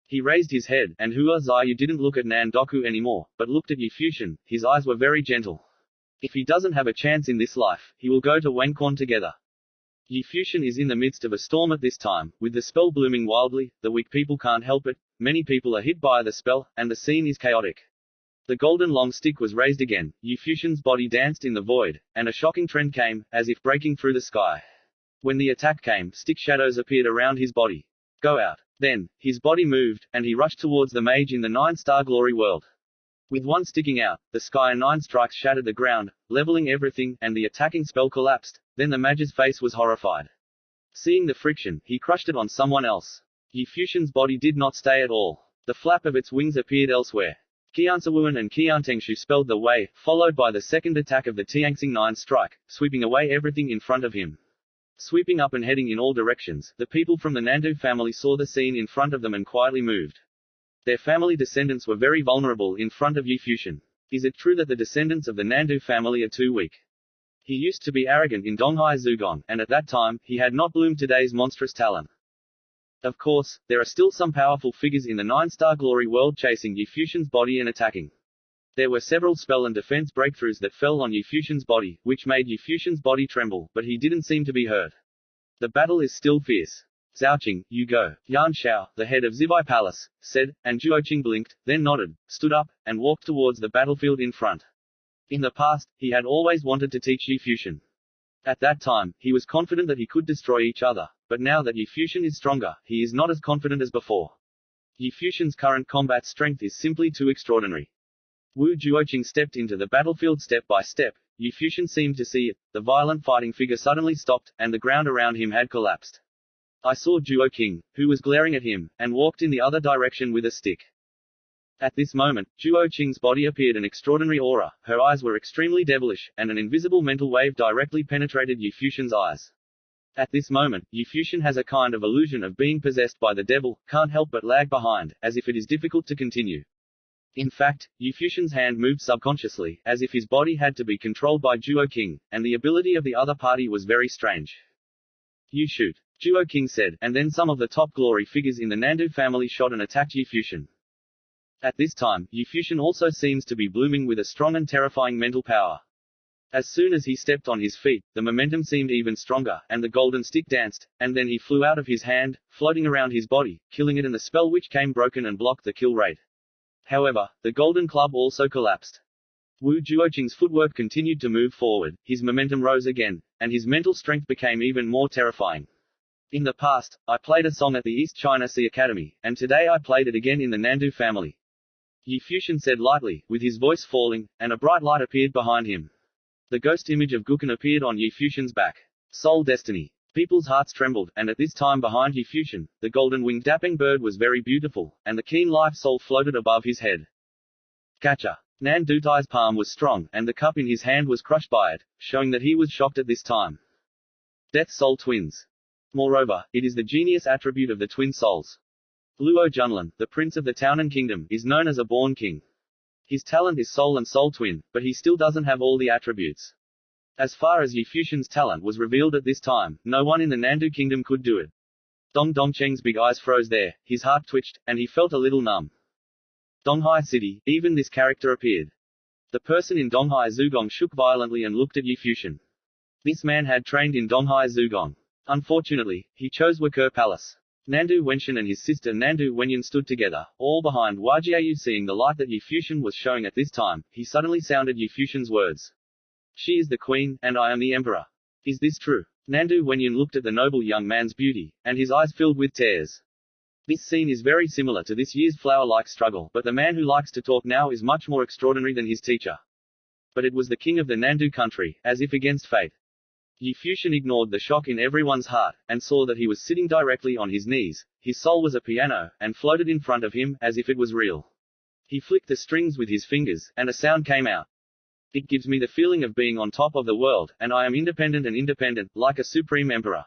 He raised his head, and Hua Ziyu didn't look at Nan Doku anymore, but looked at Yi Fuxian. His eyes were very gentle. If he doesn't have a chance in this life, he will go to Wangquan together. Yi Fuxian is in the midst of a storm at this time, with the spell blooming wildly. The weak people can't help it, many people are hit by the spell, and the scene is chaotic. The golden long stick was raised again, Yi Fuxian's body danced in the void, and a shocking trend came, as if breaking through the sky. When the attack came, stick shadows appeared around his body. Go out. Then, his body moved, and he rushed towards the mage in the 9-star glory world. With one sticking out, the sky 9 strikes shattered the ground, leveling everything, and the attacking spell collapsed. Then the mage's face was horrified. Seeing the friction, he crushed it on someone else. Yi Fuxian's body did not stay at all. The flap of its wings appeared elsewhere. Qiansawuan and Qiantengshu spelled the way, followed by the second attack of the Tianxing 9 strike, sweeping away everything in front of him. Sweeping up and heading in all directions, the people from the Nandu family saw the scene in front of them and quietly moved. Their family descendants were very vulnerable in front of Yi Fuxian. Is it true that the descendants of the Nandu family are too weak? He used to be arrogant in Donghai Zugong, and at that time, he had not bloomed today's monstrous talent. Of course, there are still some powerful figures in the 9-star glory world chasing Yi Fuxian's body and attacking. There were several spell and defense breakthroughs that fell on Yi Fuxian's body, which made Yi Fuxian's body tremble, but he didn't seem to be hurt. The battle is still fierce. Zhaoqing, you go. Yan Shao, the head of Zibai Palace, said, and Zhuoqing blinked, then nodded, stood up, and walked towards the battlefield in front. In the past, he had always wanted to teach Yi Fuxian. At that time, he was confident that he could destroy each other, but now that Yi Fuxian is stronger, he is not as confident as before. Yi Fuxian's current combat strength is simply too extraordinary. Wu Zhuoqing stepped into the battlefield step by step. Yi Fuxian seemed to see it. The violent fighting figure suddenly stopped, and the ground around him had collapsed. I saw Zhuoqing, who was glaring at him, and walked in the other direction with a stick. At this moment, Zhuoqing's body appeared an extraordinary aura, her eyes were extremely devilish, and an invisible mental wave directly penetrated Yi Fuxian's eyes. At this moment, Yi Fuxian has a kind of illusion of being possessed by the devil, can't help but lag behind, as if it is difficult to continue. In fact, Yi Fuxian's hand moved subconsciously, as if his body had to be controlled by Zhuoqing, and the ability of the other party was very strange. You shoot, Zhuoqing said, and then some of the top glory figures in the Nandu family shot and attacked Yi Fuxian. At this time, Yi Fuxian also seems to be blooming with a strong and terrifying mental power. As soon as he stepped on his feet, the momentum seemed even stronger, and the golden stick danced, and then he flew out of his hand, floating around his body, killing it, and the spell which came broken and blocked the kill rate. However, the golden club also collapsed. Wu Zhuoqing's footwork continued to move forward, his momentum rose again, and his mental strength became even more terrifying. In the past, I played a song at the East China Sea Academy, and today I played it again in the Nandu family. Yi Fuxian said lightly, with his voice falling, and a bright light appeared behind him. The ghost image of Gukan appeared on Yi Fuxian's back. Soul Destiny. People's hearts trembled, and at this time behind Yi Fuxian, the golden-winged dapping bird was very beautiful, and the keen life soul floated above his head. Catcher. Nan Dutai's palm was strong, and the cup in his hand was crushed by it, showing that he was shocked at this time. Death Soul Twins. Moreover, it is the genius attribute of the twin souls. Luo Junlin, the prince of the Taonan kingdom, is known as a born king. His talent is soul and soul twin, but he still doesn't have all the attributes. As far as Yi Fuxian's talent was revealed at this time, no one in the Nandu kingdom could do it. Dong Dongcheng's big eyes froze there, his heart twitched, and he felt a little numb. Donghai City, even this character appeared. The person in Donghai Zugong shook violently and looked at Yi Fuxian. This man had trained in Donghai Zugong. Unfortunately, he chose Wakur Palace. Nandu Wenshan and his sister Nandu Wenyan stood together, all behind Wajiayu. Seeing the light that Yi Fuxian was showing at this time, he suddenly sounded Yi Fuxian's words. She is the queen, and I am the emperor. Is this true? Nandu Wenyan looked at the noble young man's beauty, and his eyes filled with tears. This scene is very similar to this year's flower-like struggle, but the man who likes to talk now is much more extraordinary than his teacher. But it was the king of the Nandu country, as if against fate. Yi Fuxian ignored the shock in everyone's heart, and saw that he was sitting directly on his knees. His soul was a piano, and floated in front of him, as if it was real. He flicked the strings with his fingers, and a sound came out. It gives me the feeling of being on top of the world, and I am independent, like a supreme emperor.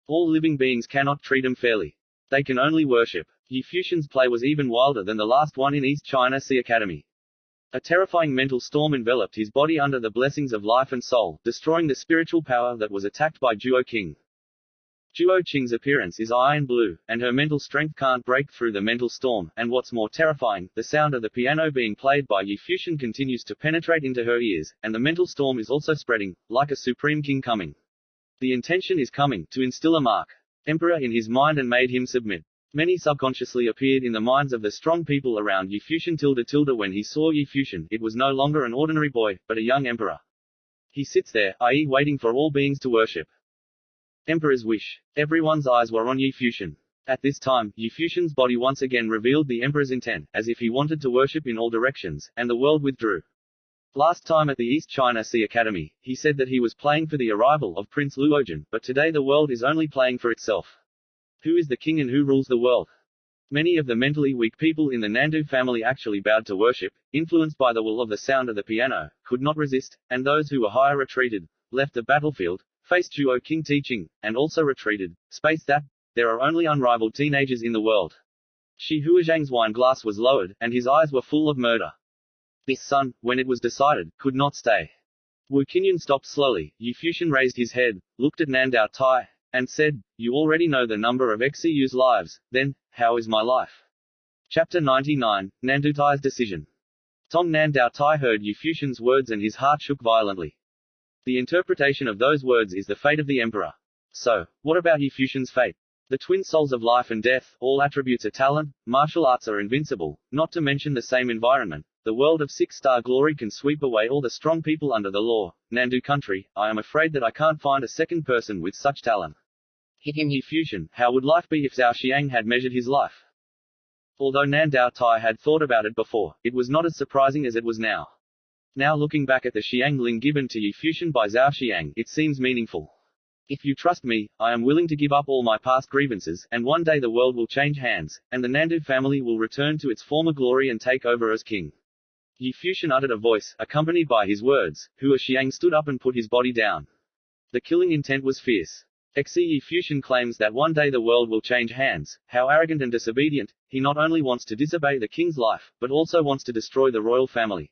All living beings cannot treat him fairly. They can only worship. Yi Fuxian's play was even wilder than the last one in East China Sea Academy. A terrifying mental storm enveloped his body under the blessings of life and soul, destroying the spiritual power that was attacked by Zhuoqing. Zhuoqing's appearance is iron blue, and her mental strength can't break through the mental storm, and what's more terrifying, the sound of the piano being played by Yi Fuxian continues to penetrate into her ears, and the mental storm is also spreading, like a supreme king coming. The intention is coming, to instill a mark. Emperor in his mind and made him submit. Many subconsciously appeared in the minds of the strong people around Yi Fuxian. When he saw Yi Fuxian, it was no longer an ordinary boy, but a young emperor. He sits there, i.e. waiting for all beings to worship. Emperor's wish. Everyone's eyes were on Yi Fuxian. At this time, Yi Fuxian's body once again revealed the emperor's intent, as if he wanted to worship in all directions, and the world withdrew. Last time at the East China Sea Academy, he said that he was playing for the arrival of Prince Luojan, but today the world is only playing for itself. Who is the king and who rules the world? Many of the mentally weak people in the Nandu family actually bowed to worship, influenced by the will of the sound of the piano, could not resist, and those who were higher retreated, left the battlefield, faced Zhuoqing teaching, and also retreated. Space that, there are only unrivaled teenagers in the world. Shi Huazhang's wine glass was lowered, and his eyes were full of murder. This son, when it was decided, could not stay. Wu Qinyan stopped slowly. Yi Fuxian raised his head, looked at Nandao Tai, and said, "You already know the number of XCU's lives, then, how is my life?" Chapter 99, Nandutai's decision. Tong Nandao Tai heard Yi Fuxian's words and his heart shook violently. The interpretation of those words is the fate of the emperor. So, what about Yi Fuxian's fate? The twin souls of life and death, all attributes are talent, martial arts are invincible, not to mention the same environment. The world of six-star glory can sweep away all the strong people under the law. Nandu country, I am afraid that I can't find a second person with such talent. Hit him Yi Fuxian, how would life be if Zhao Xiang had measured his life? Although Nan Dao Tai had thought about it before, it was not as surprising as it was now. Now looking back at the Xiang Ling given to Yi Fuxian by Zhao Xiang, it seems meaningful. If you trust me, I am willing to give up all my past grievances, and one day the world will change hands, and the Nandu family will return to its former glory and take over as king. Yi Fuxian uttered a voice, accompanied by his words. Hua Xiang stood up and put his body down. The killing intent was fierce. Yi Fuxian claims that one day the world will change hands. How arrogant and disobedient! He not only wants to disobey the king's life, but also wants to destroy the royal family.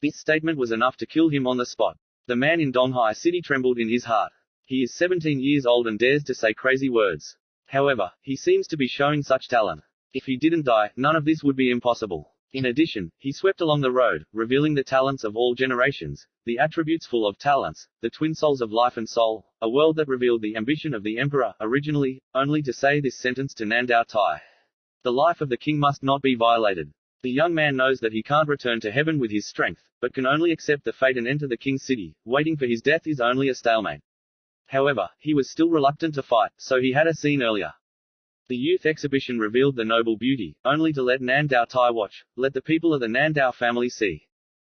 This statement was enough to kill him on the spot. The man in Donghai City trembled in his heart. He is 17 years old and dares to say crazy words. However, he seems to be showing such talent. If he didn't die, none of this would be impossible. In addition, he swept along the road, revealing the talents of all generations, the attributes full of talents, the twin souls of life and soul, a world that revealed the ambition of the emperor, originally, only to say this sentence to Nan Dao Tai. The life of the king must not be violated. The young man knows that he can't return to heaven with his strength, but can only accept the fate and enter the king's city. Waiting for his death is only a stalemate. However, he was still reluctant to fight, so he had a scene earlier. The youth exhibition revealed the noble beauty, only to let Nan Dao Tai watch. Let the people of the Nan Dao family see.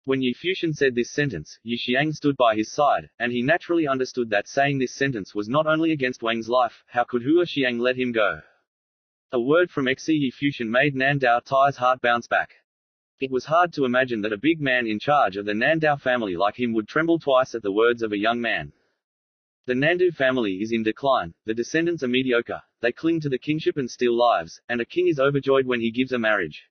When Yi Fuxian said this sentence, Yi Xiang stood by his side, and he naturally understood that saying this sentence was not only against Wang's life. How could Hua Xiang let him go? A word from Yi Fuxian made Nan Dao Tai's heart bounce back. It was hard to imagine that a big man in charge of the Nan Dao family like him would tremble twice at the words of a young man. The Nandu family is in decline, the descendants are mediocre, they cling to the kingship and steal lives, and a king is overjoyed when he gives a marriage.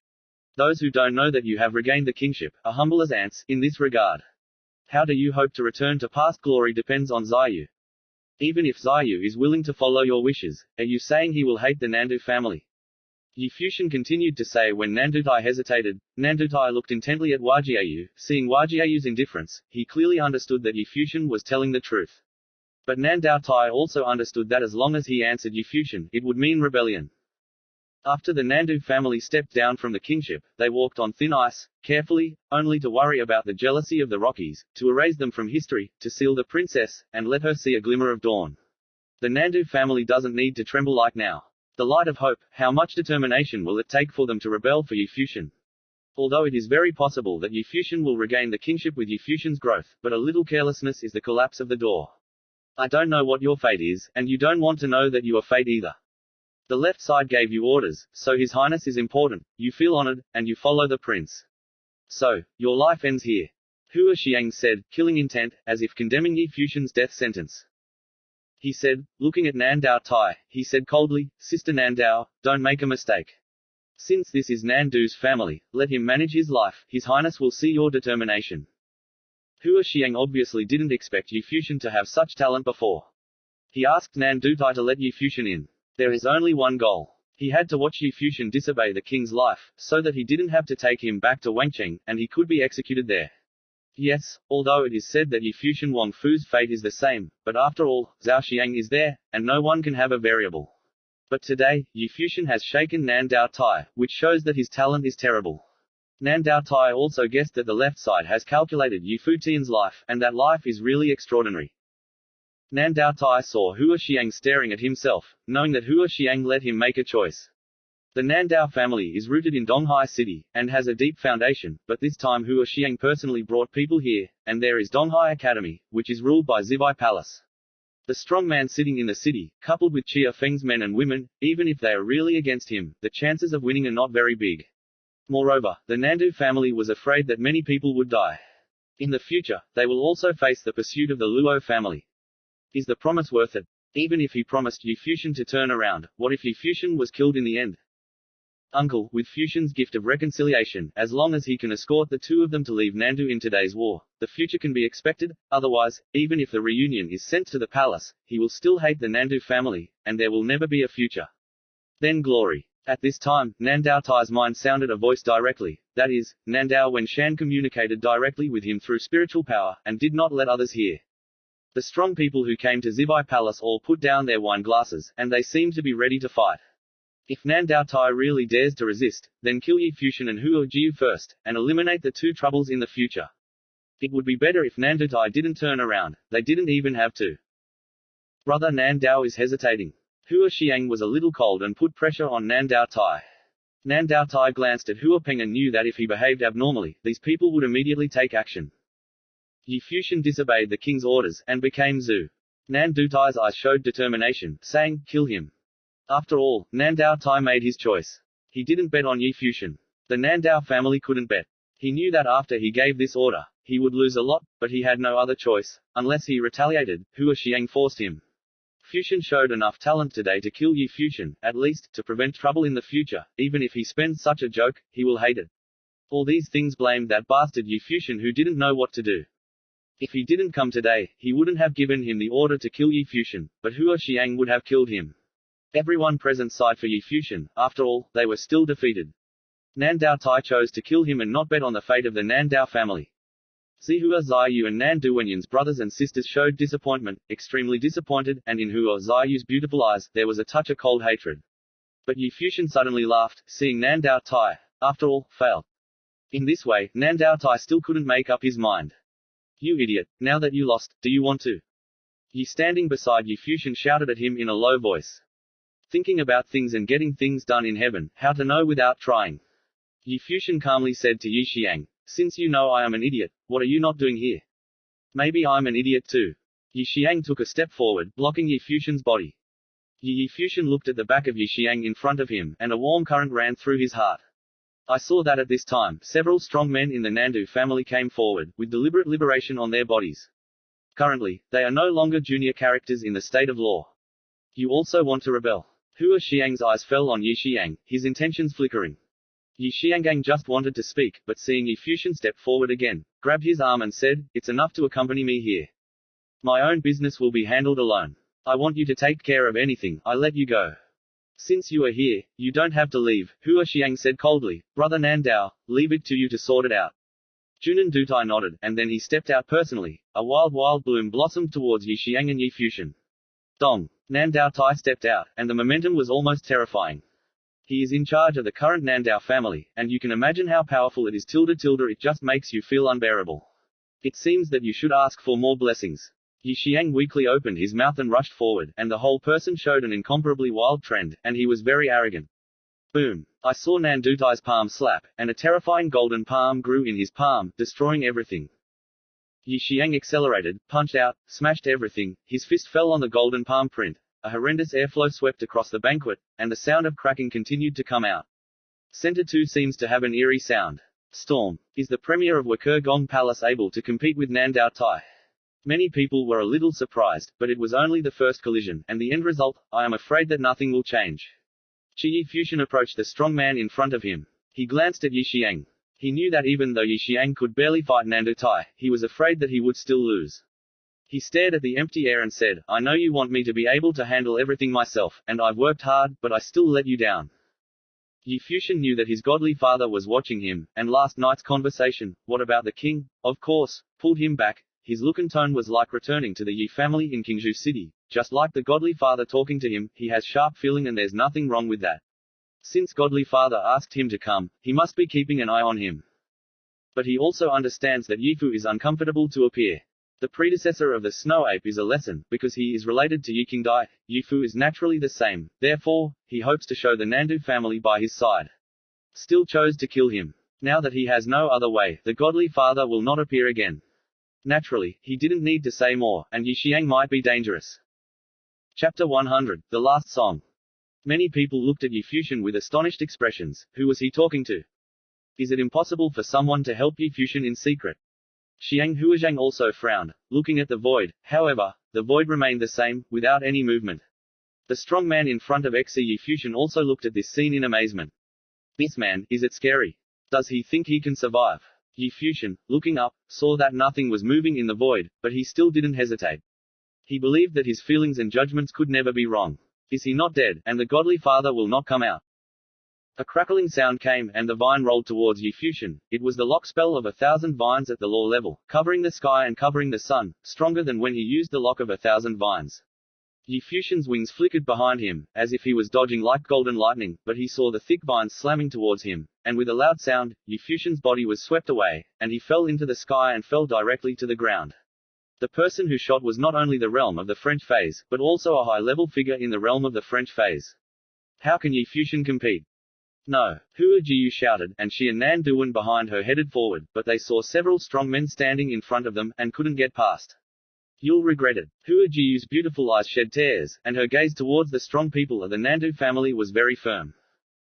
Those who don't know that you have regained the kingship, are humble as ants, in this regard. How do you hope to return to past glory depends on Xiyu. Even if Xiyu is willing to follow your wishes, are you saying he will hate the Nandu family? Yi Fuxian continued to say when Nandutai hesitated. Nandutai looked intently at Wajiayu, seeing Wajiayu's indifference, he clearly understood that Yi Fuxian was telling the truth. But Nan Dao Tai also understood that as long as he answered Yi Fuxian, it would mean rebellion. After the Nandu family stepped down from the kingship, they walked on thin ice, carefully, only to worry about the jealousy of the Rockies, to erase them from history, to seal the princess, and let her see a glimmer of dawn. The Nandu family doesn't need to tremble like now. The light of hope, how much determination will it take for them to rebel for Yi Fuxian? Although it is very possible that Yi Fuxian will regain the kingship with Yi Fuxian's growth, but a little carelessness is the collapse of the door. I don't know what your fate is, and you don't want to know that you are fate either. The left side gave you orders, so His Highness is important, you feel honored, and you follow the prince. So, your life ends here. Hua Xiang said, killing intent, as if condemning Yi Fuxian's death sentence. He said, looking at Nan Dao Tai, he said coldly, Sister Nan Dao, don't make a mistake. Since this is Nandu's family, let him manage his life, His Highness will see your determination. Hua Xiang obviously didn't expect Yi Fuxian to have such talent before. He asked Nandutai to let Yi Fuxian in. There is only one goal. He had to watch Yi Fuxian disobey the king's life, so that he didn't have to take him back to Wangcheng, and he could be executed there. Yes, although it is said that Yi Fuxian Wang Fu's fate is the same, but after all, Zhao Xiang is there, and no one can have a variable. But today, Yi Fuxian has shaken Nan Dao Tai, which shows that his talent is terrible. Nan Dao Tai also guessed that the left side has calculated Yi Fuxian's life, and that life is really extraordinary. Nan Dao Tai saw Hua Xiang staring at himself, knowing that Hua Xiang let him make a choice. The Nan Dao family is rooted in Donghai City, and has a deep foundation, but this time Hua Xiang personally brought people here, and there is Donghai Academy, which is ruled by Zibai Palace. The strong man sitting in the city, coupled with Chia Feng's men and women, even if they are really against him, the chances of winning are not very big. Moreover, the Nandu family was afraid that many people would die. In the future, they will also face the pursuit of the Luo family. Is the promise worth it? Even if he promised Yi Fuxian to turn around, what if Yi Fuxian was killed in the end? Uncle, with Fuxian's gift of reconciliation, as long as he can escort the two of them to leave Nandu in today's war, the future can be expected. Otherwise, even if the reunion is sent to the palace, he will still hate the Nandu family, and there will never be a future. Then glory. At this time, Nan Dao Tai's mind sounded a voice directly, that is, Nan Dao Wenshan communicated directly with him through spiritual power, and did not let others hear. The strong people who came to Zibai Palace all put down their wine glasses, and they seemed to be ready to fight. If Nan Dao Tai really dares to resist, then kill Yi Fuxian and Hua Jiu first, and eliminate the two troubles in the future. It would be better if Nan Dao Tai didn't turn around, they didn't even have to. Brother Nan Dao is hesitating. Hua Xiang was a little cold and put pressure on Nan Dao Tai. Nan Dao Tai glanced at Hua Peng and knew that if he behaved abnormally, these people would immediately take action. Yi Fuxian disobeyed the king's orders, and became Zhu. Nan Dao Tai's eyes showed determination, saying, kill him. After all, Nan Dao Tai made his choice. He didn't bet on Yi Fuxian. The Nan Dao family couldn't bet. He knew that after he gave this order, he would lose a lot, but he had no other choice. Unless he retaliated, Hua Xiang forced him. Fuxian showed enough talent today to kill Yi Fuxian, at least, to prevent trouble in the future. Even if he spends such a joke, he will hate it. All these things blamed that bastard Yi Fuxian who didn't know what to do. If he didn't come today, he wouldn't have given him the order to kill Yi Fuxian, but Hua Xiang would have killed him. Everyone present sighed for Yi Fuxian. After all, they were still defeated. Nan Dao Tai chose to kill him and not bet on the fate of the Nan Dao family. Zihua Ziyu and Nan Duwenyan's brothers and sisters showed disappointment, extremely disappointed, and in Hua Ziyu's beautiful eyes, there was a touch of cold hatred. But Yi Fuxian suddenly laughed, seeing Nan Dao Tai, after all, failed. In this way, Nan Dao Tai still couldn't make up his mind. You idiot, now that you lost, do you want to? Yi standing beside Yi Fuxian shouted at him in a low voice. Thinking about things and getting things done in heaven, how to know without trying. Yi Fuxian calmly said to Yi Xiang, since you know I am an idiot, what are you not doing here? Maybe I'm an idiot too. Yi Xiang took a step forward, blocking Yi Fuxian's body. Yi Fuxian looked at the back of Yi Xiang in front of him, and a warm current ran through his heart. I saw that at this time, several strong men in the Nandu family came forward, with deliberate liberation on their bodies. Currently, they are no longer junior characters in the state of law. You also want to rebel. Hua Xiang's eyes fell on Yi Xiang, his intentions flickering. Yi Xiangang just wanted to speak, but seeing Yi Fuxian step forward again, grabbed his arm and said, it's enough to accompany me here. My own business will be handled alone. I want you to take care of anything, I let you go. Since you are here, you don't have to leave, Hua Xiang said coldly. Brother Nan Dao, leave it to you to sort it out. Junan Dutai nodded, and then he stepped out personally. A wild bloom blossomed towards Yi Xiang and Yi Fuxian. Dong. Nan Dao Tai stepped out, and the momentum was almost terrifying. He is in charge of the current Nan Dao family, and you can imagine how powerful it is. It just makes you feel unbearable. It seems that you should ask for more blessings. Yi Xiang weakly opened his mouth and rushed forward, and the whole person showed an incomparably wild trend, and he was very arrogant. Boom! I saw Nan Dutai's palm slap, and a terrifying golden palm grew in his palm, destroying everything. Yi Xiang accelerated, punched out, smashed everything, his fist fell on the golden palm print. A horrendous airflow swept across the banquet, and the sound of cracking continued to come out. Center 2 seems to have an eerie sound. Storm. Is the premier of Waker Gong Palace able to compete with Nan Dao Tai? Many people were a little surprised, but it was only the first collision, and the end result, I am afraid that nothing will change. Yi Fuxian approached the strong man in front of him. He glanced at Yi Xiang. He knew that even though Yi Xiang could barely fight Nan Dao Tai, he was afraid that he would still lose. He stared at the empty air and said, I know you want me to be able to handle everything myself, and I've worked hard, but I still let you down. Yi Fuxian knew that his godly father was watching him, and last night's conversation, what about the king, of course, pulled him back. His look and tone was like returning to the Yi family in Qingzhou City. Just like the godly father talking to him, he has sharp feeling and there's nothing wrong with that. Since godly father asked him to come, he must be keeping an eye on him. But he also understands that Yifu is uncomfortable to appear. The predecessor of the snow ape is a lesson, because he is related to Yi Qingdai. Yifu is naturally the same, therefore, he hopes to show the Nandu family by his side. Still chose to kill him. Now that he has no other way, the godly father will not appear again. Naturally, he didn't need to say more, and Yi Xiang might be dangerous. Chapter 100, The Last Song. Many people looked at Yi Fuxian with astonished expressions. Who was he talking to? Is it impossible for someone to help Yi Fuxian in secret? Xiang Huazhang also frowned, looking at the void. However, the void remained the same, without any movement. The strong man in front of Xi Yi Fuxian also looked at this scene in amazement. This man, is it scary? Does he think he can survive? Yi Fuxian, looking up, saw that nothing was moving in the void, but he still didn't hesitate. He believed that his feelings and judgments could never be wrong. Is he not dead, and the godly father will not come out? A crackling sound came, and the vine rolled towards Yi Fuxian. It was the lock spell of 1,000 vines at the law level, covering the sky and covering the sun, stronger than when he used the lock of 1,000 vines. Yi Fuxian's wings flickered behind him, as if he was dodging like golden lightning, but he saw the thick vines slamming towards him, and with a loud sound, Yi Fuxian's body was swept away, and he fell into the sky and fell directly to the ground. The person who shot was not only the realm of the French phase, but also a high-level figure in the realm of the French phase. How can Yi Fuxian compete? No, Hua Jiu shouted, and she and Nan Duan behind her headed forward, but they saw several strong men standing in front of them, and couldn't get past. You'll regret it. Hua Jiu's beautiful eyes shed tears, and her gaze towards the strong people of the Nandu family was very firm.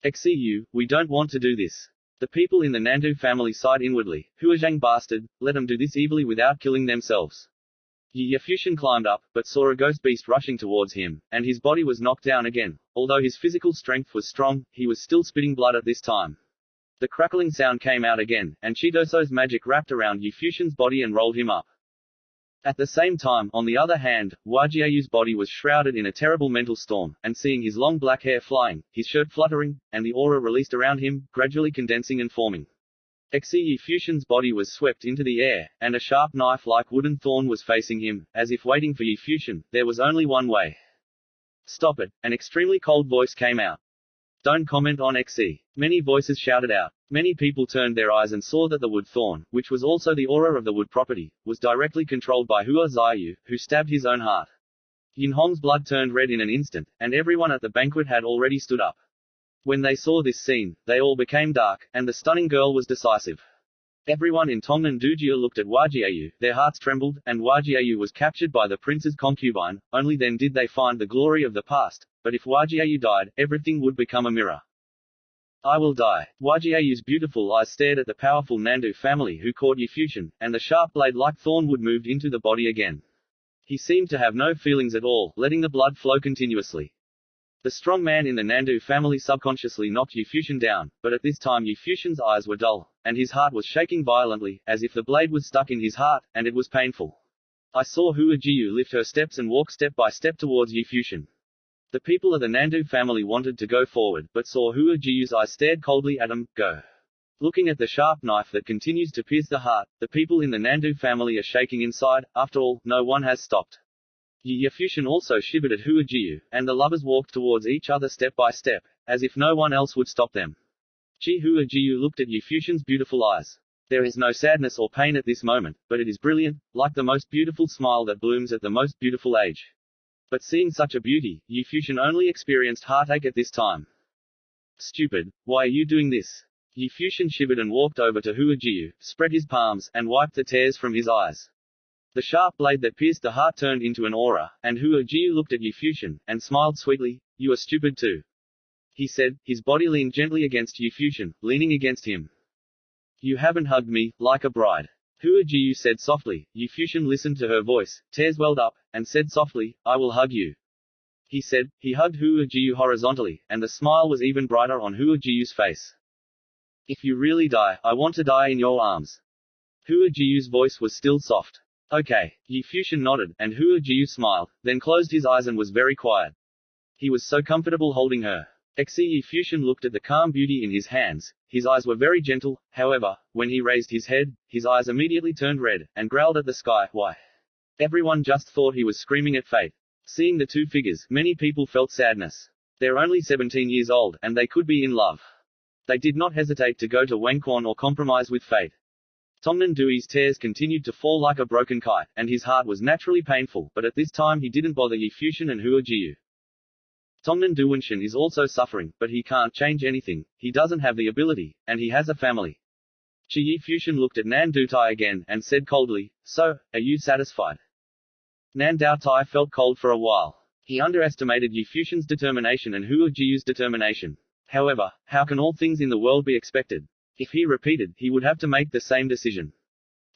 Xu, we don't want to do this. The people in the Nandu family sighed inwardly. Hua Zhang bastard, let them do this evilly without killing themselves. Yi Fuxian climbed up, but saw a ghost beast rushing towards him, and his body was knocked down again. Although his physical strength was strong, he was still spitting blood at this time. The crackling sound came out again, and Chidoso's magic wrapped around Yi Fuxian's body and rolled him up. At the same time, on the other hand, Huajiayu's body was shrouded in a terrible mental storm, and seeing his long black hair flying, his shirt fluttering, and the aura released around him, gradually condensing and forming. Yi Fuxian's body was swept into the air, and a sharp knife-like wooden thorn was facing him, as if waiting for Yi Fuxian. There was only one way. Stop it! An extremely cold voice came out. Don't comment on Xi. Many voices shouted out. Many people turned their eyes and saw that the wood thorn, which was also the aura of the wood property, was directly controlled by Hua Ziyu, who stabbed his own heart. Yin Hong's blood turned red in an instant, and everyone at the banquet had already stood up. When they saw this scene, they all became dark, and the stunning girl was decisive. Everyone in Tongnan Dujia looked at Huajiayu, their hearts trembled, and Huajiayu was captured by the prince's concubine. Only then did they find the glory of the past, but if Huajiayu died, everything would become a mirror. I will die. Huajiayu's beautiful eyes stared at the powerful Nandu family who caught Yi Fuxian, and the sharp blade-like thorn would moved into the body again. He seemed to have no feelings at all, letting the blood flow continuously. The strong man in the Nandu family subconsciously knocked Yi Fuxian down, but at this time Yi Fuxian's eyes were dull, and his heart was shaking violently, as if the blade was stuck in his heart, and it was painful. I saw Hua Jiu lift her steps and walk step by step towards Yi Fuxian. The people of the Nandu family wanted to go forward, but saw Hua Jiu's eyes stared coldly at him. Go. Looking at the sharp knife that continues to pierce the heart, the people in the Nandu family are shaking inside. After all, no one has stopped. Yi Fuxian also shivered at Hua Jiu, and the lovers walked towards each other step by step, as if no one else would stop them. Hua Jiu looked at Yi Fuxian's beautiful eyes. There is no sadness or pain at this moment, but it is brilliant, like the most beautiful smile that blooms at the most beautiful age. But seeing such a beauty, Yi Fuxian only experienced heartache at this time. Stupid, why are you doing this? Yi Fuxian shivered and walked over to Hua Jiu, spread his palms, and wiped the tears from his eyes. The sharp blade that pierced the heart turned into an aura, and Hua Jiu looked at Yi Fuxian, and smiled sweetly. You are stupid too. He said, his body leaned gently against Yi Fuxian, leaning against him. You haven't hugged me, like a bride. Hua Jiu said softly. Yi Fuxian listened to her voice, tears welled up, and said softly, I will hug you. He said. He hugged Hua Jiu horizontally, and the smile was even brighter on Hua Jiu's face. If you really die, I want to die in your arms. Hua Jiu's voice was still soft. Okay. Yi Fuxian nodded, and Hua Jiu smiled, then closed his eyes and was very quiet. He was so comfortable holding her. Yi Fuxian looked at the calm beauty in his hands. His eyes were very gentle. However, when he raised his head, his eyes immediately turned red, and growled at the sky. Why? Everyone just thought he was screaming at fate. Seeing the two figures, many people felt sadness. They're only 17 years old, and they could be in love. They did not hesitate to go to Wangquan or compromise with fate. Tongnan Dui's tears continued to fall like a broken kite, and his heart was naturally painful, but at this time he didn't bother Yi Fuxian and Hua Jiu. Tongnan Duinshan is also suffering, but he can't change anything. He doesn't have the ability, and he has a family. Yi Fuxian looked at Nan Doutai again, and said coldly, So, are you satisfied? Nan Doutai felt cold for a while. He underestimated Yi Fuxian's determination and Hua Jiu's determination. However, how can all things in the world be expected? If he repeated, he would have to make the same decision.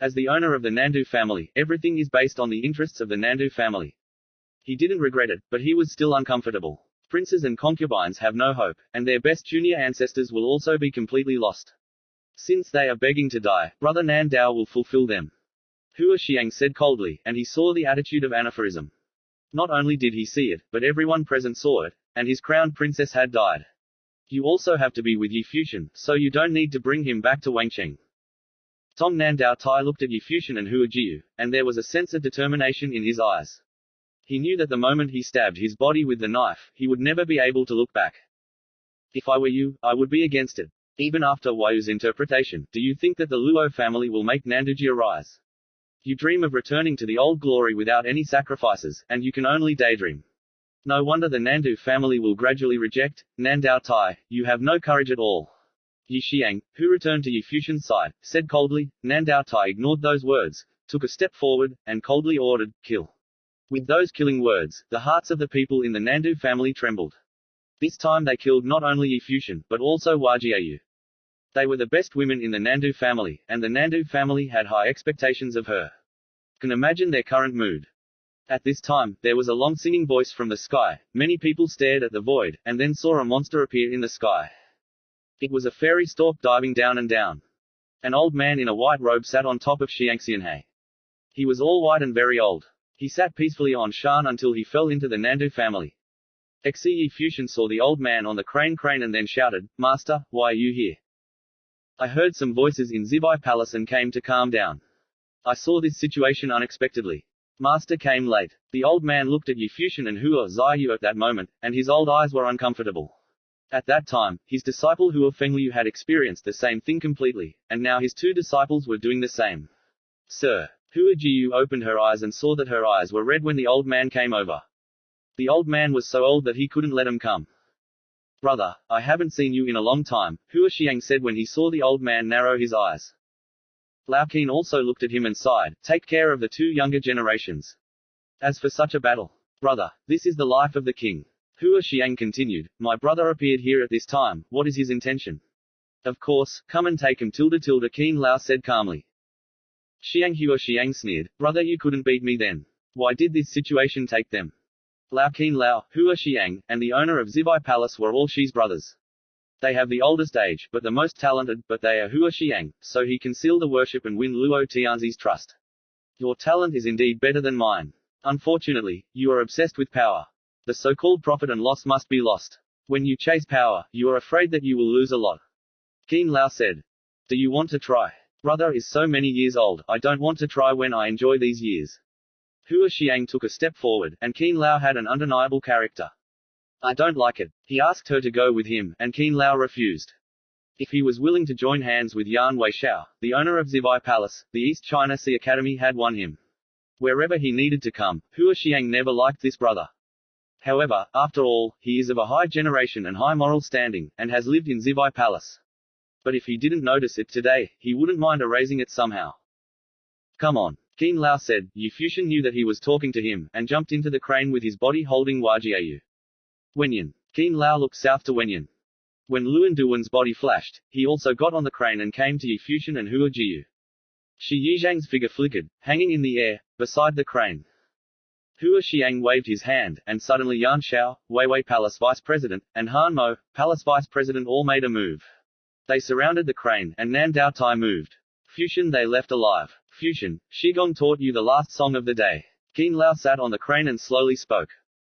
As the owner of the Nandu family, everything is based on the interests of the Nandu family. He didn't regret it, but he was still uncomfortable. Princes and concubines have no hope, and their best junior ancestors will also be completely lost. Since they are begging to die, Brother Nan Dao will fulfill them. Hua Xiang said coldly, and he saw the attitude of anaphorism. Not only did he see it, but everyone present saw it, and his crowned princess had died. You also have to be with Yi Fuxian, so you don't need to bring him back to Wangcheng. Tong Nan Dao Tai looked at Yi Fuxian and Hua Jiu, and there was a sense of determination in his eyes. He knew that the moment he stabbed his body with the knife, he would never be able to look back. If I were you, I would be against it. Even after Wayu's interpretation, do you think that the Luo family will make Nandujia rise? You dream of returning to the old glory without any sacrifices, and you can only daydream. No wonder the Nandu family will gradually reject. Nan Dao Tai, you have no courage at all. Yi Xiang, who returned to Yi Fuxian's side, said coldly. Nan Dao Tai ignored those words, took a step forward, and coldly ordered, kill. With those killing words, the hearts of the people in the Nandu family trembled. This time they killed not only Yi Fuxian, but also Wajiayu. They were the best women in the Nandu family, and the Nandu family had high expectations of her. Can imagine their current mood. At this time, there was a long singing voice from the sky. Many people stared at the void, and then saw a monster appear in the sky. It was a fairy stork diving down and down. An old man in a white robe sat on top of Xiangxianhei. He was all white and very old. He sat peacefully on Shan until he fell into the Nandu family. Xi Yi Fuxian saw the old man on the crane and then shouted, Master, why are you here? I heard some voices in Zibai Palace and came to calm down. I saw this situation unexpectedly. Master came late. The old man looked at Yi Fuxian and Hua Xiaoyu at that moment, and his old eyes were uncomfortable. At that time, his disciple Hua Fengliu had experienced the same thing completely, and now his two disciples were doing the same. Sir. Hua Jiu opened her eyes and saw that her eyes were red when the old man came over. The old man was so old that he couldn't let him come. Brother, I haven't seen you in a long time, Hua Xiang said when he saw the old man narrow his eyes. Lao Qin also looked at him and sighed, take care of the two younger generations. As for such a battle, brother, this is the life of the king. Hua Xiang continued, my brother appeared here at this time, what is his intention? Of course, come and take him Qin Lao said calmly. Hua Xiang sneered, brother you couldn't beat me then. Why did this situation take them? Lao Qin Lao, Hua Xiang, and the owner of Zibai Palace were all Shi's brothers. They have the oldest age, but the most talented, but they are Hua Xiang, so he can seal the worship and win Luo Tianzi's trust. Your talent is indeed better than mine. Unfortunately, you are obsessed with power. The so-called profit and loss must be lost. When you chase power, you are afraid that you will lose a lot. Qin Lao said. Do you want to try? Brother is so many years old, I don't want to try when I enjoy these years. Hua Xiang took a step forward, and Qin Lao had an undeniable character. I don't like it. He asked her to go with him, and Qin Lao refused. If he was willing to join hands with Yan Weixiao, the owner of Zibai Palace, the East China Sea Academy had won him. Wherever he needed to come, Hua Xiang never liked this brother. However, after all, he is of a high generation and high moral standing, and has lived in Zibai Palace. But if he didn't notice it today, he wouldn't mind erasing it somehow. Come on. Qin Lao said. Yi Fuxian knew that he was talking to him, and jumped into the crane with his body holding Wajiayu. Wenyan. Qin Lao looked south to Wenyan. When Luan Duan's body flashed, he also got on the crane and came to Yi Fuxian and Hua Jiu. Shi Yizhang's figure flickered, hanging in the air, beside the crane. Hua Xiang waved his hand, and suddenly Yan Xiao, Weiwei Palace Vice President, and Han Mo, Palace Vice President all made a move. They surrounded the crane, and Nan Dao Tai moved. Fuxian they left alive. Fuxian, Shigong taught you the last song of the day. Qin Lao sat on the crane and slowly spoke.